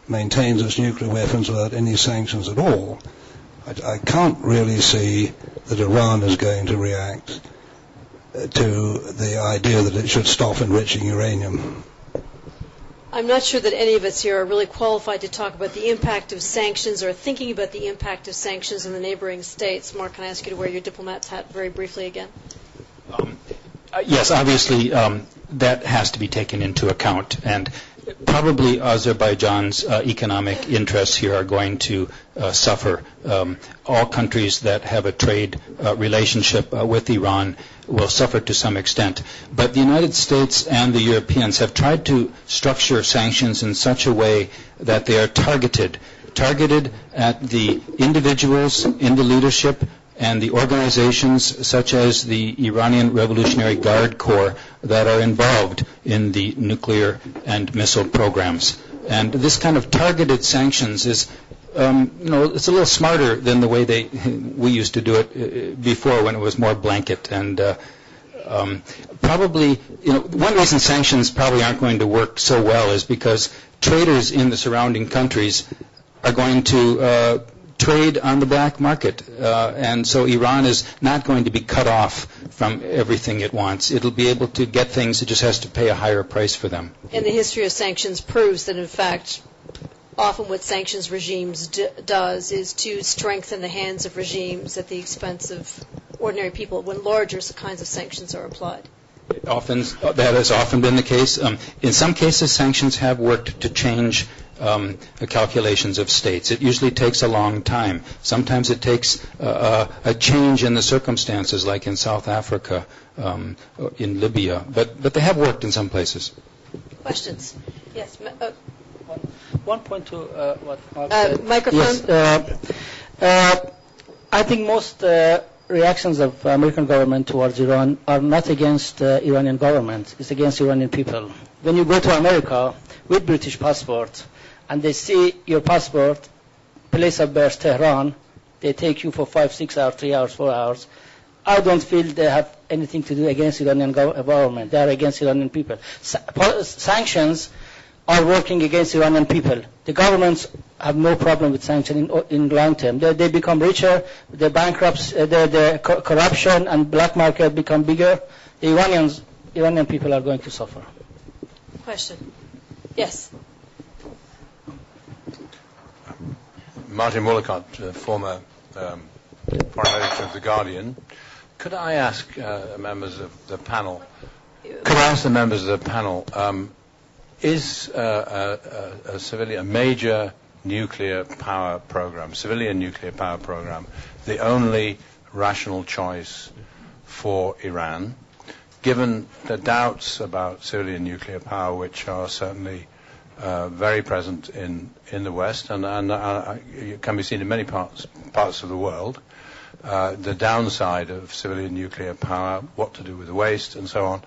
maintains its nuclear weapons without any sanctions at all, I can't really see that Iran is going to react to the idea that it should stop enriching uranium. I'm not sure that any of us here are really qualified to talk about the impact of sanctions or thinking about the impact of sanctions in the neighboring states. Mark, can I ask you to wear your diplomat's hat very briefly again? Yes, obviously that has to be taken into account, and probably Azerbaijan's economic interests here are going to suffer. All countries that have a trade relationship with Iran will suffer to some extent. But the United States and the Europeans have tried to structure sanctions in such a way that they are targeted at the individuals in the leadership and the organizations such as the Iranian Revolutionary Guard Corps that are involved in the nuclear and missile programs. And this kind of targeted sanctions is, it's a little smarter than the way we used to do it before, when it was more blanket. And probably, one reason sanctions probably aren't going to work so well is because traders in the surrounding countries are going to trade on the black market, and so Iran is not going to be cut off from everything it wants. It'll be able to get things, it just has to pay a higher price for them. And the history of sanctions proves that, in fact, often what sanctions regimes does is to strengthen the hands of regimes at the expense of ordinary people when larger kinds of sanctions are applied. That has often been the case. In some cases, sanctions have worked to change the calculations of states. It usually takes a long time. Sometimes it takes a change in the circumstances, like in South Africa, in Libya. But they have worked in some places. Questions? Yes. One point to what Mark said. Microphone. Yes. I think most reactions of American government towards Iran are not against Iranian government. It's against Iranian people. When you go to America with British passport, and they see your passport, place of birth Tehran, they take you for 5, 6 hours, 3 hours, 4 hours. I don't feel they have anything to do against Iranian government. They are against Iranian people. Sanctions are working against Iranian people. The governments have no problem with sanctions in long term. They become richer, the bankrupts, the corruption and black market become bigger. The Iranian people are going to suffer. Question. Yes. Martin Mullicott, former foreign editor of The Guardian. Could I ask members of the panel, is a major nuclear power program, civilian nuclear power program, the only rational choice for Iran, given the doubts about civilian nuclear power, which are certainly very present in the West, and it can be seen in many parts of the world, the downside of civilian nuclear power, what to do with the waste, and so on,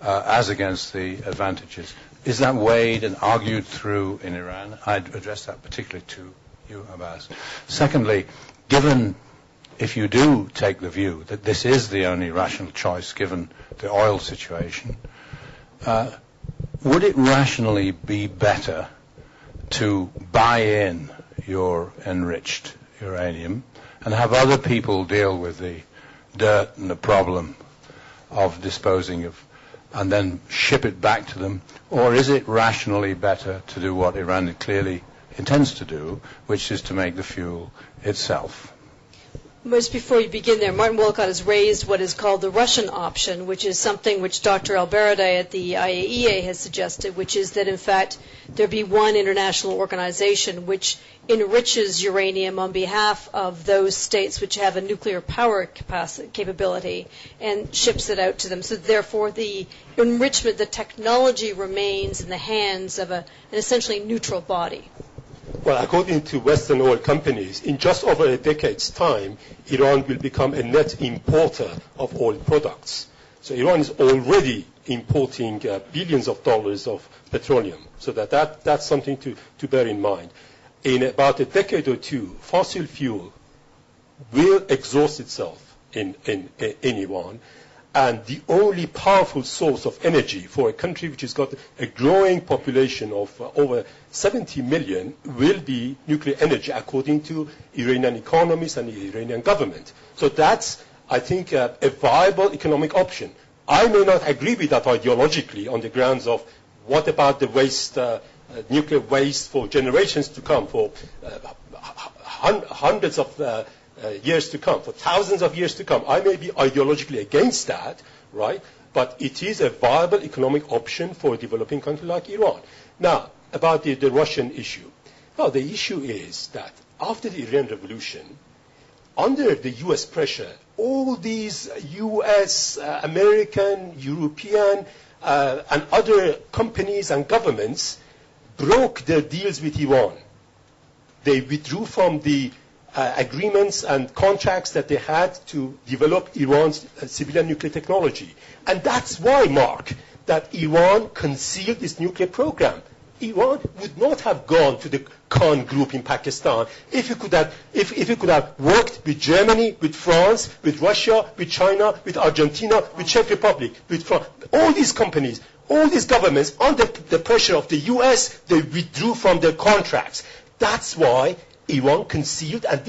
as against the advantages. Is that weighed and argued through in Iran? I'd address that particularly to you, Abbas. Secondly, given, if you do take the view that this is the only rational choice given the oil situation, would it rationally be better to buy in your enriched uranium and have other people deal with the dirt and the problem of disposing of, and then ship it back to them? Or is it rationally better to do what Iran clearly intends to do, which is to make the fuel itself? Just before you begin there, Martin Wolcott has raised what is called the Russian option, which is something which Dr. Alberidai at the IAEA has suggested, which is that, in fact, there be one international organization which enriches uranium on behalf of those states which have a nuclear power capability and ships it out to them. So, therefore, the enrichment, the technology remains in the hands of an essentially neutral body. Well, according to Western oil companies, in just over a decade's time, Iran will become a net importer of oil products. So Iran is already importing billions of dollars of petroleum. So that's something to bear in mind. In about a decade or two, fossil fuel will exhaust itself in Iran. And the only powerful source of energy for a country which has got a growing population of over 70 million will be nuclear energy, according to Iranian economists and the Iranian government. So that's, I think, a viable economic option. I may not agree with that ideologically on the grounds of what about the waste, nuclear waste for generations to come, for hundreds of years to come, for thousands of years to come. I may be ideologically against that, right? But it is a viable economic option for a developing country like Iran. Now, about the Russian issue. Well, the issue is that after the Iran Revolution, under the U.S. pressure, all these U.S., American, European, and other companies and governments broke their deals with Iran. They withdrew from the agreements and contracts that they had to develop Iran's civilian nuclear technology. And that's why, Mark, that Iran concealed its nuclear program. Iran would not have gone to the Khan group in Pakistan if it could have worked with Germany, with France, with Russia, with China, with Argentina, with Czech Republic, with France. All these companies, all these governments, under the pressure of the US, they withdrew from their contracts. That's why Iran concealed, and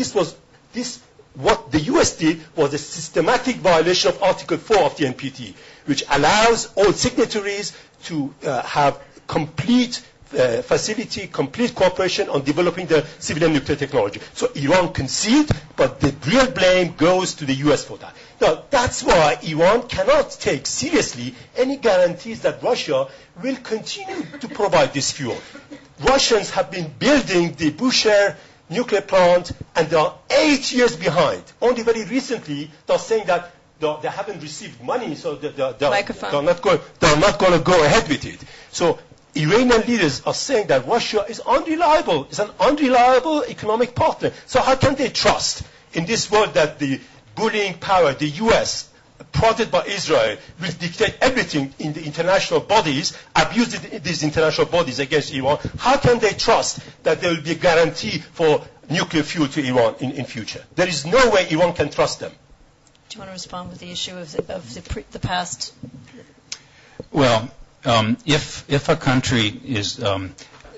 what the US did was a systematic violation of Article 4 of the NPT, which allows all signatories to have complete facility, complete cooperation on developing the civilian nuclear technology. So Iran concealed, but the real blame goes to the US for that. Now, that's why Iran cannot take seriously any guarantees that Russia will continue to provide this fuel. Russians have been building the Bushehr nuclear plant, and they are 8 years behind. Only very recently, they're saying that they haven't received money, so they're not going to go ahead with it. So Iranian leaders are saying that Russia is unreliable. It's an unreliable economic partner. So how can they trust in this world that the bullying power, the U.S., prodded by Israel, will dictate everything in the international bodies, abuse these international bodies against Iran? How can they trust that there will be a guarantee for nuclear fuel to Iran in future? There is no way Iran can trust them. Do you want to respond with the issue of the past? Well, if a country is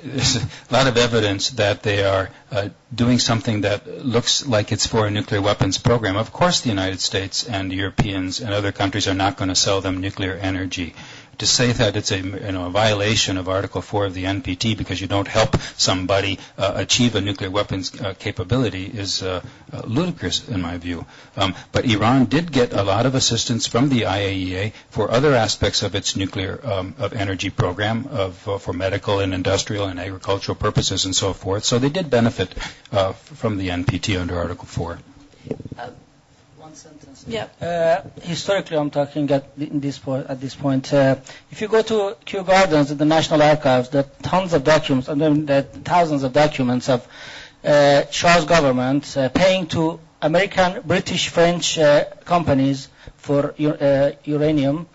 there's a lot of evidence that they are doing something that looks like it's for a nuclear weapons program, of course the United States and Europeans and other countries are not going to sell them nuclear energy. To say that it's a violation of Article 4 of the NPT because you don't help somebody achieve a nuclear weapons capability is ludicrous in my view. But Iran did get a lot of assistance from the IAEA for other aspects of its nuclear of energy program for medical and industrial and agricultural purposes and so forth. So they did benefit from the NPT under Article 4. One sentence. Yep. Historically, I'm talking at this point. If you go to Kew Gardens at the National Archives, there are tons of documents, and then there are thousands of documents of Shah's government paying to American, British, French companies for uranium,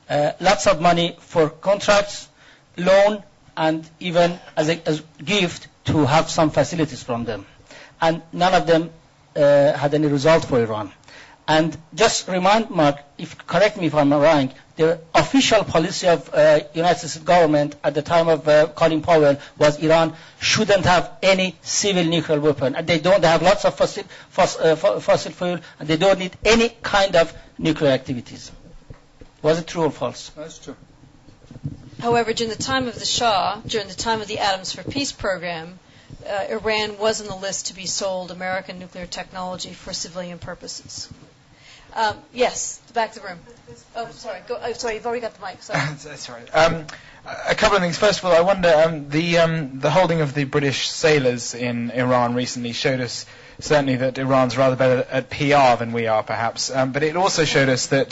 lots of money for contracts, loan, and even as a gift to have some facilities from them. And none of them had any result for Iran. And just remind Mark, correct me if I'm wrong, the official policy of United States government at the time of Colin Powell was Iran shouldn't have any civil nuclear weapon. And they have lots of fossil fuel, and they don't need any kind of nuclear activities. Was it true or false? That's true. However, during the time of the Shah, during the time of the Atoms for Peace program, Iran was on the list to be sold American nuclear technology for civilian purposes. Yes, back to the room. Oh, sorry. Sorry, you've already got the mic. Sorry. That's all right. A couple of things. First of all, I wonder, the holding of the British sailors in Iran recently showed us certainly that Iran's rather better at PR than we are, perhaps. But it also showed us that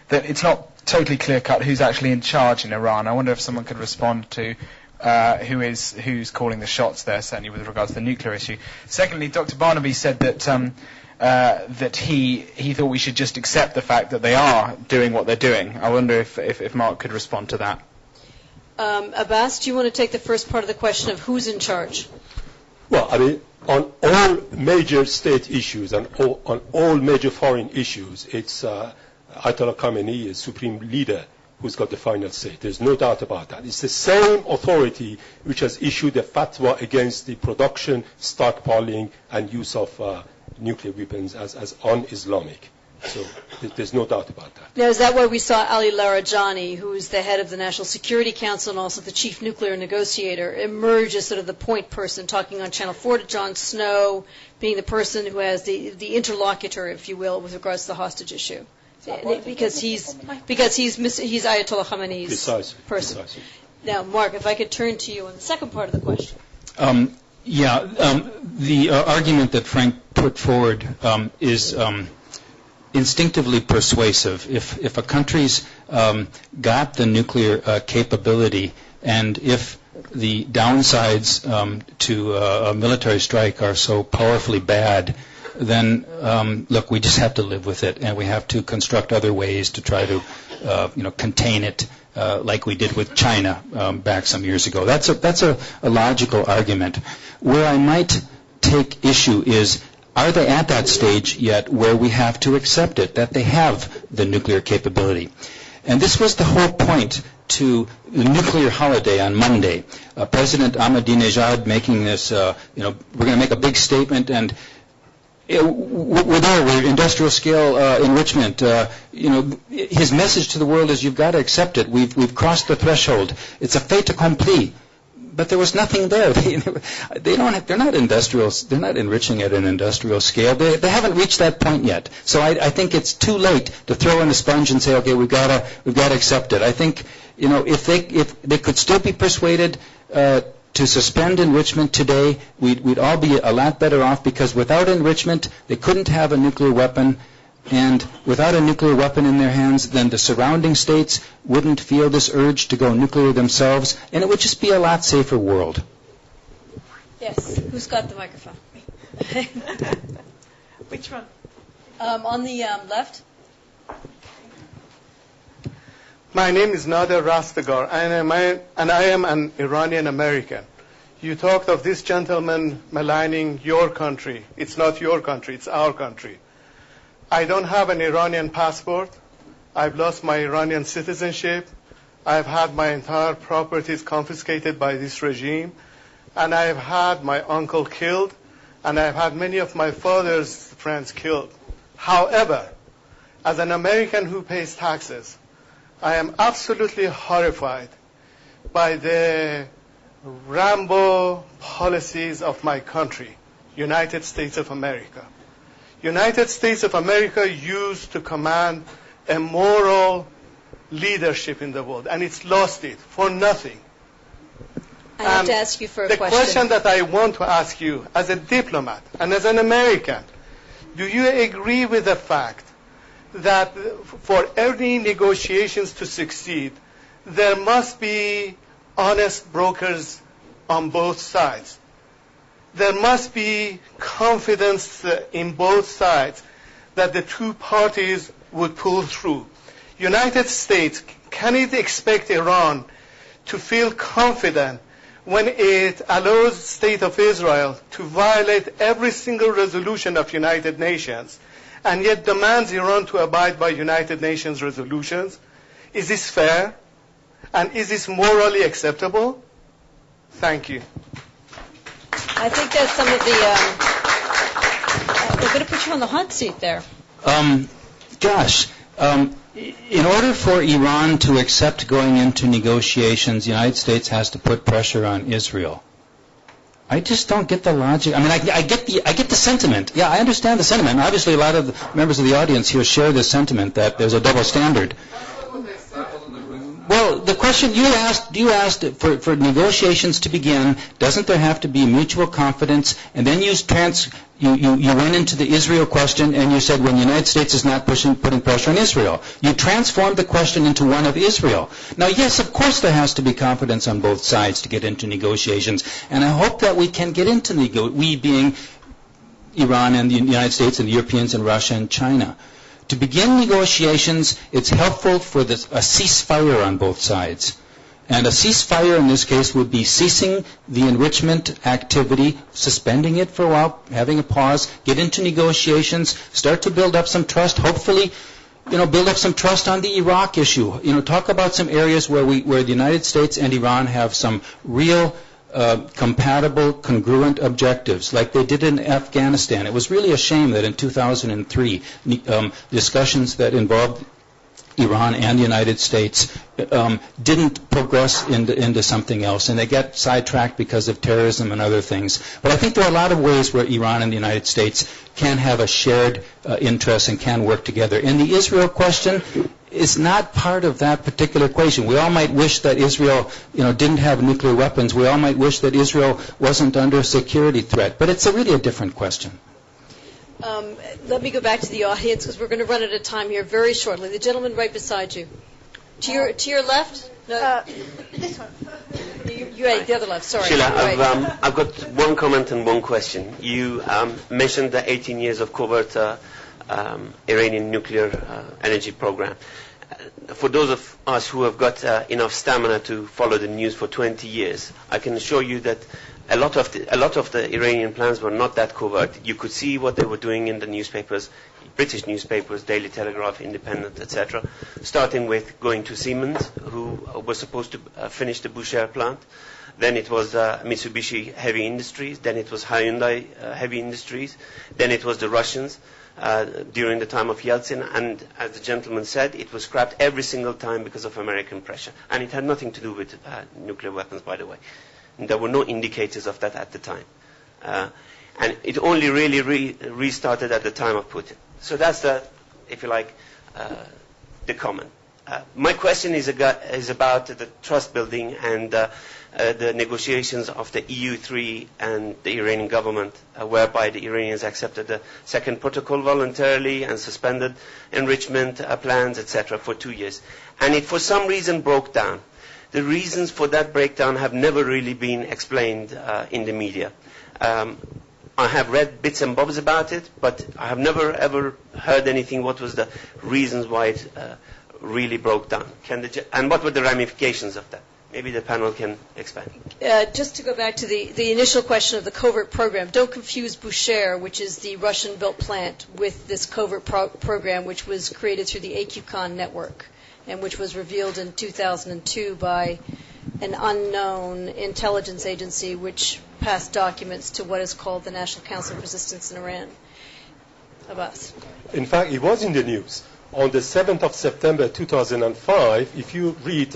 that it's not totally clear-cut who's actually in charge in Iran. I wonder if someone could respond to who's calling the shots there, certainly with regards to the nuclear issue. Secondly, Dr. Barnaby said that that he thought we should just accept the fact that they are doing what they're doing. I wonder if Mark could respond to that. Abbas, do you want to take the first part of the question of who's in charge? Well, I mean, on all major state issues and on all major foreign issues, it's Ayatollah Khamenei, a supreme leader, who's got the final say. There's no doubt about that. It's the same authority which has issued a fatwa against the production, stockpiling, and use of nuclear weapons as un-Islamic. So there's no doubt about that. Now, is that why we saw Ali Larijani, who is the head of the National Security Council and also the chief nuclear negotiator, emerge as sort of the point person, talking on Channel 4 to Jon Snow, being the person who has the interlocutor, if you will, with regards to the hostage issue? Because he's Ayatollah Khamenei's person. Precisely. Now, Mark, if I could turn to you on the second part of the question. The argument that Frank put forward is instinctively persuasive. If a country's got the nuclear capability, and if the downsides to a military strike are so powerfully bad, then look, we just have to live with it, and we have to construct other ways to try to contain it, like we did with China back some years ago. That's a logical argument. Where I might take issue is, are they at that stage yet where we have to accept it, that they have the nuclear capability? And this was the whole point to the nuclear holiday on Monday. President Ahmadinejad making this, we're going to make a big statement, and we're industrial scale enrichment. His message to the world is, you've got to accept it. We've crossed the threshold. It's a fait accompli. But there was nothing there. They're not industrial. They're not enriching at an industrial scale. They haven't reached that point yet. So I think it's too late to throw in a sponge and say, okay, we've got to accept it. I think if they could still be persuaded to suspend enrichment today, we'd all be a lot better off, because without enrichment, they couldn't have a nuclear weapon. And without a nuclear weapon in their hands, then the surrounding states wouldn't feel this urge to go nuclear themselves, and it would just be a lot safer world. Yes. Who's got the microphone? Which one? On the left. My name is Nader Rastegar, and I am an Iranian American. You talked of this gentleman maligning your country. It's not your country, it's our country. I don't have an Iranian passport. I've lost my Iranian citizenship. I've had my entire properties confiscated by this regime. And I've had my uncle killed. And I've had many of my father's friends killed. However, as an American who pays taxes, I am absolutely horrified by the Rambo policies of my country, United States of America. United States of America used to command a moral leadership in the world, and it's lost it for nothing. I have to ask you for a question. The question that I want to ask you, as a diplomat and as an American, do you agree with the fact that for any negotiations to succeed, there must be honest brokers on both sides? There must be confidence in both sides that the two parties would pull through. United States, can it expect Iran to feel confident when it allows State of Israel to violate every single resolution of United Nations and yet demands Iran to abide by United Nations resolutions? Is this fair? And is this morally acceptable? Thank you. I think that's some of the... we're going to put you on the hot seat there. In order for Iran to accept going into negotiations, the United States has to put pressure on Israel. I just don't get the logic. I mean, I get the sentiment. Yeah, I understand the sentiment. Obviously, a lot of the members of the audience here share the sentiment that there's a double standard. Well, the question you asked for negotiations to begin, doesn't there have to be mutual confidence? And then you went into the Israel question and you said, when the United States is not putting pressure on Israel. You transformed the question into one of Israel. Now, yes, of course there has to be confidence on both sides to get into negotiations. And I hope that we can get into we being Iran and the United States and the Europeans and Russia and China. To begin negotiations, it's helpful for a ceasefire on both sides. And a ceasefire in this case would be ceasing the enrichment activity, suspending it for a while, having a pause, get into negotiations, start to build up some trust, hopefully, build up some trust on the Iraq issue. Talk about some areas where the United States and Iran have some real compatible, congruent objectives, like they did in Afghanistan. It was really a shame that in 2003, discussions that involved Iran and the United States didn't progress into something else, and they got sidetracked because of terrorism and other things. But I think there are a lot of ways where Iran and the United States can have a shared interest and can work together. And the Israel question is not part of that particular equation. We all might wish that Israel, didn't have nuclear weapons. We all might wish that Israel wasn't under a security threat. But it's really a different question. Let me go back to the audience because we're going to run out of time here very shortly. The gentleman right beside you. To your left? No. This one. The other left, sorry. Sheila, I've got one comment and one question. You mentioned the 18 years of covert Iranian nuclear energy program. For those of us who have got enough stamina to follow the news for 20 years, I can assure you that a lot of the Iranian plans were not that covert. You could see what they were doing in the newspapers, British newspapers, Daily Telegraph, Independent, etc., starting with going to Siemens, who was supposed to finish the Bushehr plant. Then it was Mitsubishi Heavy Industries. Then it was Hyundai Heavy Industries. Then it was the Russians during the time of Yeltsin. And as the gentleman said, it was scrapped every single time because of American pressure. And it had nothing to do with nuclear weapons, by the way. And there were no indicators of that at the time. And it only really restarted at the time of Putin. So that's the comment. My question is about the trust building and the negotiations of the EU3 and the Iranian government, whereby the Iranians accepted the second protocol voluntarily and suspended enrichment plans, etc., for 2 years. And it, for some reason, broke down. The reasons for that breakdown have never really been explained in the media. I have read bits and bobs about it, but I have never ever heard anything. What was the reasons why it really broke down? And what were the ramifications of that? Maybe the panel can expand. Just to go back to the initial question of the covert program, don't confuse Bushehr, which is the Russian-built plant, with this covert program, which was created through the AQCON network, and which was revealed in 2002 by an unknown intelligence agency which passed documents to what is called the National Council of Resistance in Iran. Abbas. In fact, it was in the news. On the 7th of September 2005, if you read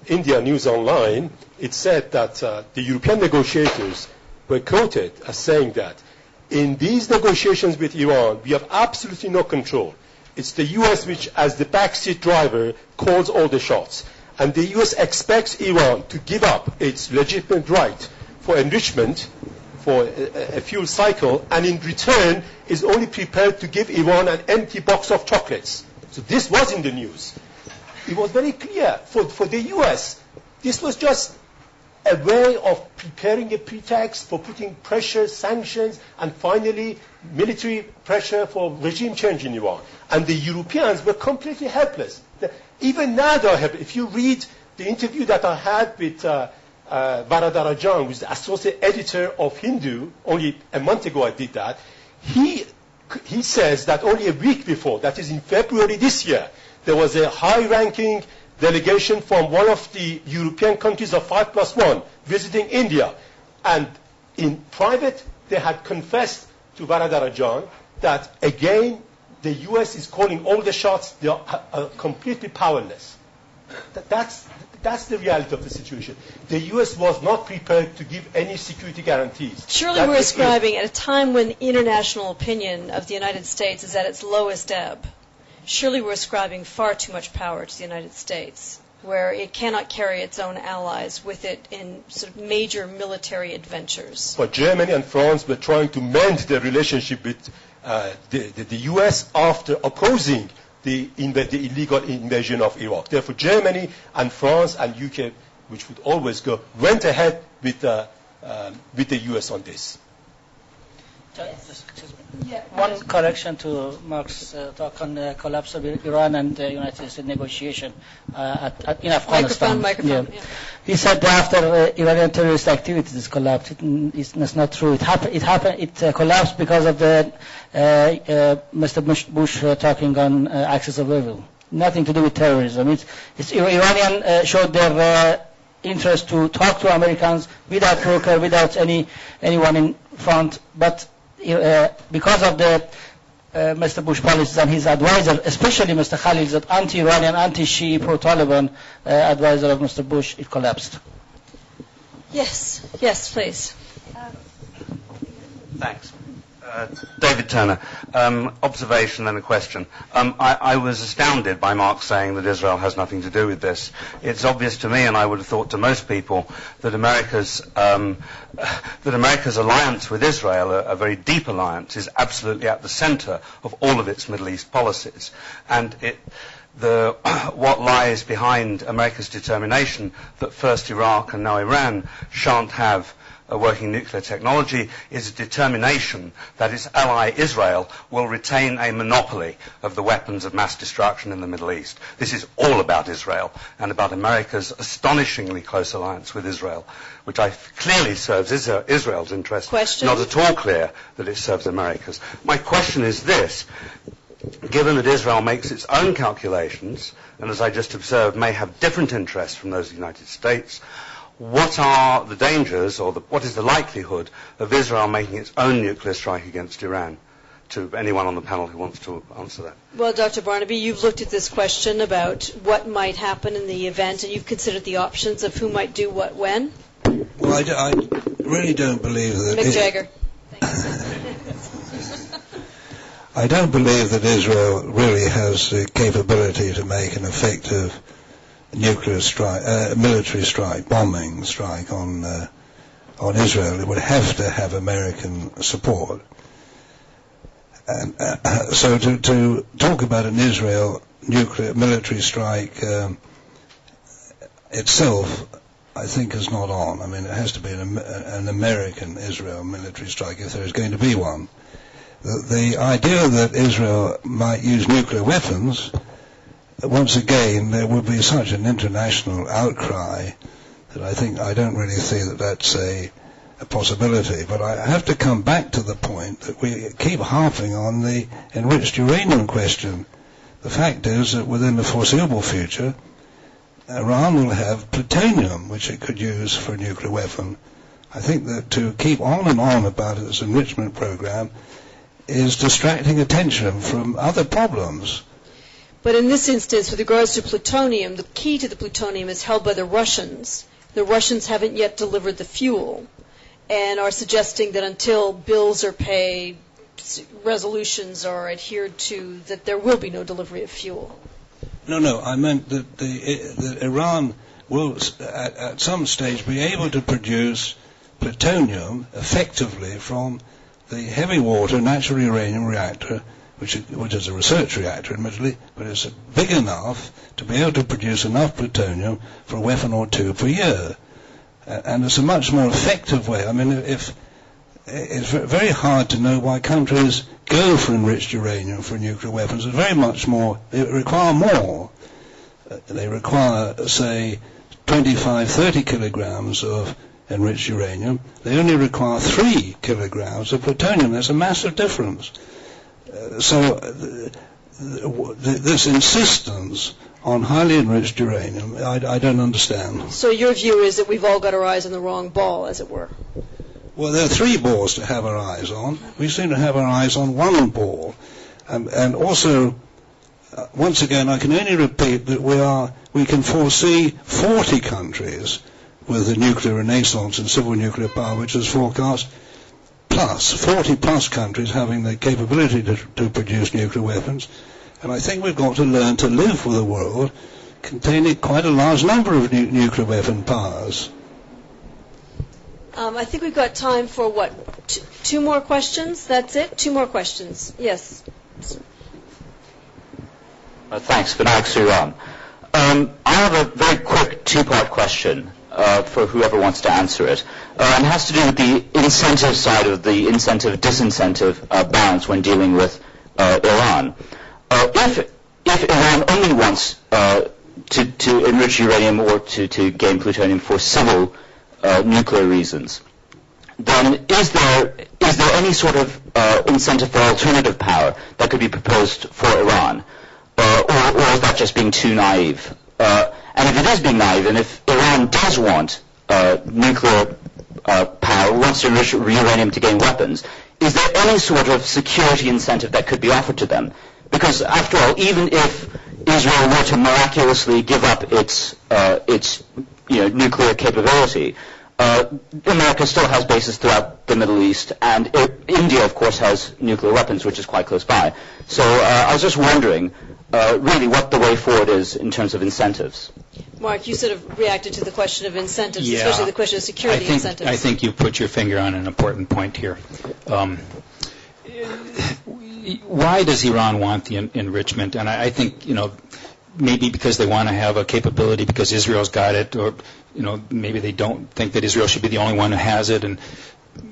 India News Online, it said that the European negotiators were quoted as saying that in these negotiations with Iran, we have absolutely no control. It's the U.S. which, as the backseat driver, calls all the shots. And the U.S. expects Iran to give up its legitimate right for enrichment for a fuel cycle, and in return is only prepared to give Iran an empty box of chocolates. So this was in the news. It was very clear for the US. This was just a way of preparing a pretext for putting pressure, sanctions, and finally military pressure for regime change in Iran. And the Europeans were completely helpless. Even now they are helpless. If you read the interview that I had with Baradarajan, who is the associate editor of Hindu, only a month ago I did that, he says that only a week before, that is in February this year, there was a high-ranking delegation from one of the European countries of 5+1 visiting India. And in private, they had confessed to Baradarajan that, again, the US is calling all the shots. They are completely powerless. That's the reality of the situation. The US was not prepared to give any security guarantees. Surely we're ascribing, at a time when international opinion of the United States is at its lowest ebb, surely we're ascribing far too much power to the United States, where it cannot carry its own allies with it in sort of major military adventures. But Germany and France were trying to mend their relationship with the US after opposing the illegal invasion of Iraq. Therefore, Germany and France and UK, which would always go, went ahead with the US on this. One correction to Mark's talk on the collapse of Iran and the United States negotiation in Afghanistan. Microphone. Yeah. He said after Iranian terrorist activities collapsed. It's not true. It collapsed because of the Mr. Bush talking on axis of evil. Nothing to do with terrorism. It's Iranian showed their interest to talk to Americans without broker, without anyone in front, but because of the Mr. Bush policies and his advisor, especially Mr. Khalilzad, anti-Iranian, anti-Shia, pro-Taliban advisor of Mr. Bush, it collapsed. Yes, please. Thanks. David Turner. Observation and a question. I was astounded by Mark saying that Israel has nothing to do with this. It's obvious to me, and I would have thought to most people, that America's alliance with Israel, a very deep alliance, is absolutely at the center of all of its Middle East policies. And what lies behind America's determination that first Iraq and now Iran shan't have a working nuclear technology is a determination that its ally Israel will retain a monopoly of the weapons of mass destruction in the Middle East. This is all about Israel and about America's astonishingly close alliance with Israel, which clearly serves Israel's interest. Question? Not at all clear that it serves America's. My question is this. Given that Israel makes its own calculations, and as I just observed, may have different interests from those of the United States, what are the dangers, or what is the likelihood of Israel making its own nuclear strike against Iran? To anyone on the panel who wants to answer that. Well, Dr. Barnaby, you've looked at this question about what might happen in the event, and you've considered the options of who might do what when? Well, I really don't believe that... Mick Jagger. I don't believe that Israel really has the capability to make an effective nuclear strike, military strike, bombing strike on Israel. It would have to have American support. And so to talk about an Israel nuclear military strike itself, I think, is not on. I mean, it has to be an American Israel military strike if there is going to be one. The idea that Israel might use nuclear weapons, once again, there would be such an international outcry that I don't really see that that's a possibility. But I have to come back to the point that we keep harping on the enriched uranium question. The fact is that within the foreseeable future, Iran will have plutonium, which it could use for a nuclear weapon. I think that to keep on and on about its enrichment program is distracting attention from other problems. But in this instance, with regards to plutonium, the key to the plutonium is held by the Russians. The Russians haven't yet delivered the fuel and are suggesting that until bills are paid, resolutions are adhered to, that there will be no delivery of fuel. No, I meant that Iran will at some stage be able to produce plutonium effectively from the heavy water natural uranium reactor, which is a research reactor, admittedly, but it's big enough to be able to produce enough plutonium for a weapon or two per year. And it's a much more effective way. I mean, it's very hard to know why countries go for enriched uranium for nuclear weapons. It's very much more, they require more. They require, say, 25, 30 kilograms of enriched uranium. They only require 3 kilograms of plutonium. There's a massive difference. This insistence on highly enriched uranium, I don't understand. So your view is that we've all got our eyes on the wrong ball, as it were? Well, there are 3 balls to have our eyes on. We seem to have our eyes on one ball. And also, once again, I can only repeat that we can foresee 40 countries with a nuclear renaissance and civil nuclear power, which is forecast, plus 40 plus countries having the capability to produce nuclear weapons. And I think we've got to learn to live with a world containing quite a large number of nuclear weapon powers. I think we've got time for, 2 more questions? That's it? 2 more questions. Yes. Thanks. Vinayak Sriram. I have a very quick 2-part question for whoever wants to answer it. And it has to do with the incentive side of the incentive-disincentive balance when dealing with Iran. If Iran only wants to enrich uranium or to gain plutonium for civil nuclear reasons, then is there any sort of incentive for alternative power that could be proposed for Iran? Or is that just being too naive? And if it is being naive, and if Iran does want nuclear power, wants to enrich uranium to gain weapons, is there any sort of security incentive that could be offered to them? Because after all, even if Israel were to miraculously give up its nuclear capability, America still has bases throughout the Middle East, and India, of course, has nuclear weapons, which is quite close by. So I was just wondering, really, what the way forward is in terms of incentives. Mark, you sort of reacted to the question of incentives, Yeah, especially the question of security incentives. I think you put your finger on an important point here. Why does Iran want the enrichment? And I think, maybe because they want to have a capability because Israel's got it, or maybe they don't think that Israel should be the only one who has it. And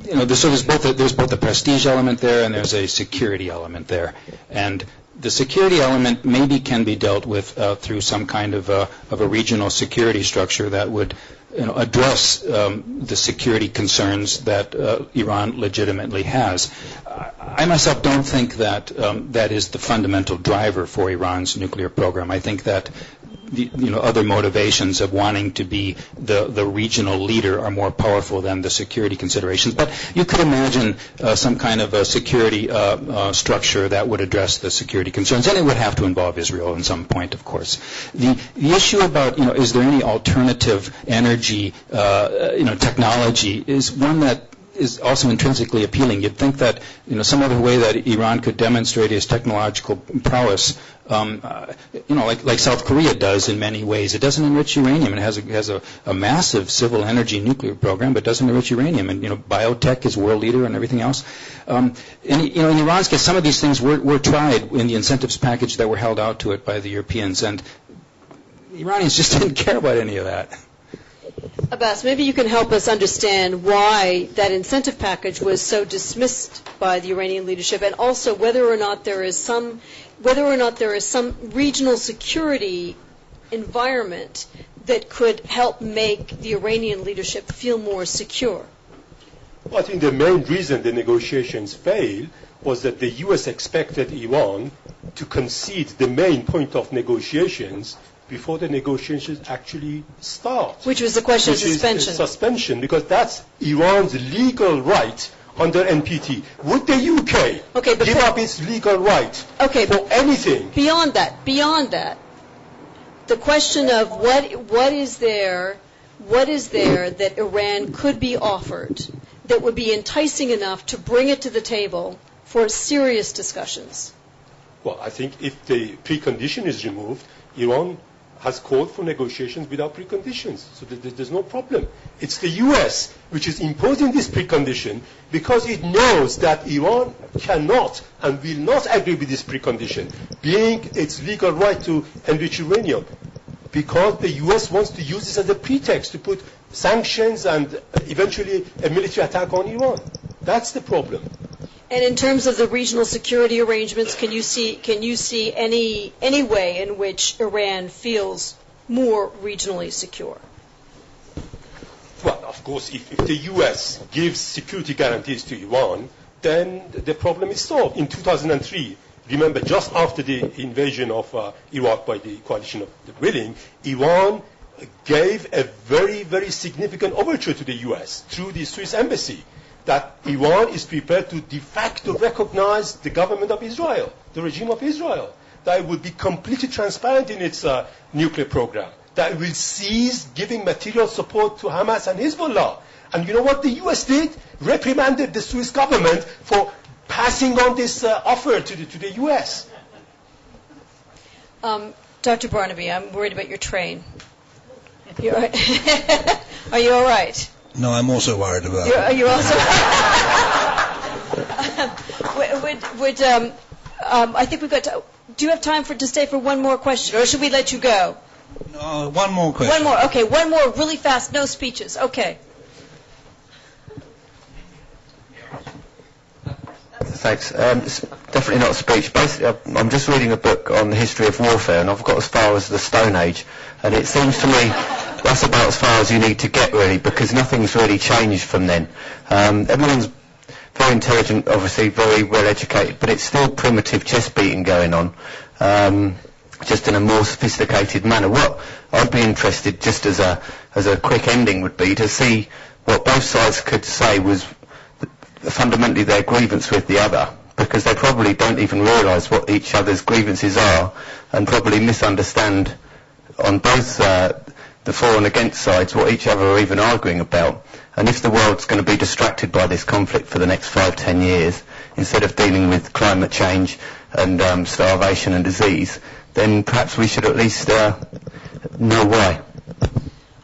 so there's both a prestige element there and there's a security element there. And the security element maybe can be dealt with through some kind of a regional security structure that would address the security concerns that Iran legitimately has. I myself don't think that that is the fundamental driver for Iran's nuclear program. I think that other motivations of wanting to be the regional leader are more powerful than the security considerations. But you could imagine some kind of a security structure that would address the security concerns, and it would have to involve Israel at some point, of course. The issue about is there any alternative energy technology is one that is also intrinsically appealing. You'd think that some other way that Iran could demonstrate its technological prowess, like South Korea does in many ways. It doesn't enrich uranium. It has a massive civil energy nuclear program, but doesn't enrich uranium. And biotech is world leader and everything else. In Iran's case, some of these things were tried in the incentives package that were held out to it by the Europeans, and the Iranians just didn't care about any of that. Abbas, maybe you can help us understand why that incentive package was so dismissed by the Iranian leadership, and also whether or not there is some regional security environment that could help make the Iranian leadership feel more secure. Well, I think the main reason the negotiations failed was that the U.S. expected Iran to concede the main point of negotiations before the negotiations actually start. Which was the question of suspension. Is suspension, because that's Iran's legal right under NPT. Would the UK give up its legal right for anything? Beyond that, the question of what is there that Iran could be offered that would be enticing enough to bring it to the table for serious discussions? Well, I think if the precondition is removed, Iran has called for negotiations without preconditions. So there's no problem. It's the U.S. which is imposing this precondition because it knows that Iran cannot and will not agree with this precondition, being its legal right to enrich uranium, because the U.S. wants to use this as a pretext to put sanctions and eventually a military attack on Iran. That's the problem. And in terms of the regional security arrangements, can you see any way in which Iran feels more regionally secure? Well, of course, if the U.S. gives security guarantees to Iran, then the problem is solved. In 2003, remember, just after the invasion of Iraq by the coalition of the willing, Iran gave a very, very significant overture to the U.S. through the Swiss embassy, that Iran is prepared to de facto recognize the government of Israel, the regime of Israel, that it will be completely transparent in its nuclear program, that it will cease giving material support to Hamas and Hezbollah. And you know what the U.S. did? Reprimanded the Swiss government for passing on this offer to the U.S. Dr. Barnaby, I'm worried about your train. Are you all right? No, I'm also worried about it. Are you also? I think we've got to. Do you have time to stay for one more question, or should we let you go? No, one more question. One more. Okay, one more, really fast. No speeches. Okay. Thanks. It's definitely not a speech. Basically, I'm just reading a book on the history of warfare, and I've got as far as the Stone Age, and it seems to me that's about as far as you need to get, really, because nothing's really changed from then. Everyone's very intelligent, obviously, very well educated, but it's still primitive chest beating going on, just in a more sophisticated manner. What I'd be interested, just as a quick ending, would be to see what both sides could say was fundamentally their grievance with the other, because they probably don't even realise what each other's grievances are, and probably misunderstand on both the for and against sides what each other are even arguing about. And if the world's going to be distracted by this conflict for the next 5-10 years, instead of dealing with climate change and starvation and disease, then perhaps we should at least know why.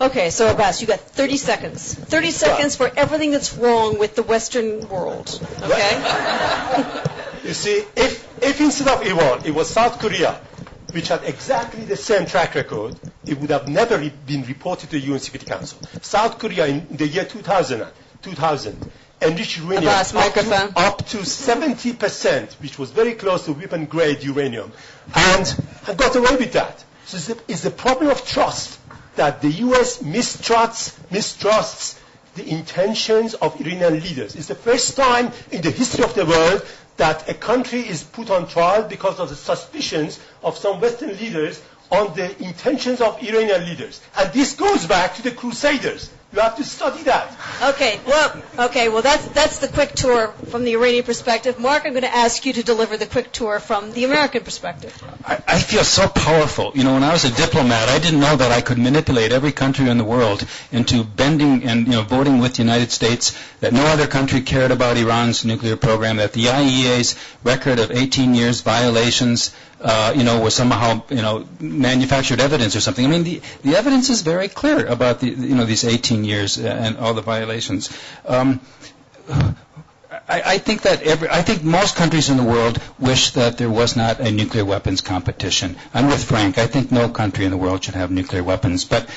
Okay, so Abbas, you got 30 seconds. 30 seconds for everything that's wrong with the Western world. Okay? You see, if instead of Iran, it was South Korea, which had exactly the same track record, it would have never been reported to the UN Security Council. South Korea in the year 2000 enriched uranium up to 70%, which was very close to weapon-grade uranium, and got away with that. So it's the problem of trust, that the U.S. mistrusts the intentions of Iranian leaders. It's the first time in the history of the world that a country is put on trial because of the suspicions of some Western leaders on the intentions of Iranian leaders. And this goes back to the Crusaders. You have to study that. Okay, well, that's the quick tour from the Iranian perspective. Mark, I'm going to ask you to deliver the quick tour from the American perspective. I feel so powerful. You know, when I was a diplomat, I didn't know that I could manipulate every country in the world into bending and, voting with the United States, that no other country cared about Iran's nuclear program, that the IAEA's record of 18 years violations, was somehow, manufactured evidence or something. I mean, the evidence is very clear about these 18 years and all the violations. I think most countries in the world wish that there was not a nuclear weapons competition. I'm with Frank. I think no country in the world should have nuclear weapons, but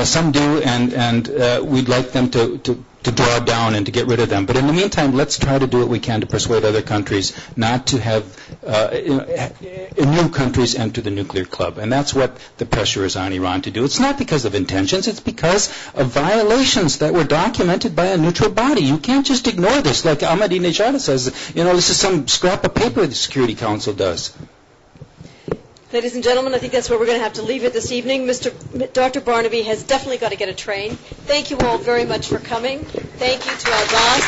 some do, and we'd like them to draw down and to get rid of them. But in the meantime, let's try to do what we can to persuade other countries not to have new countries enter the nuclear club. And that's what the pressure is on Iran to do. It's not because of intentions. It's because of violations that were documented by a neutral body. You can't just ignore this like Ahmadinejad says. This is some scrap of paper the Security Council does. Ladies and gentlemen, I think that's where we're going to have to leave it this evening. Dr. Barnaby has definitely got to get a train. Thank you all very much for coming. Thank you to Abbas.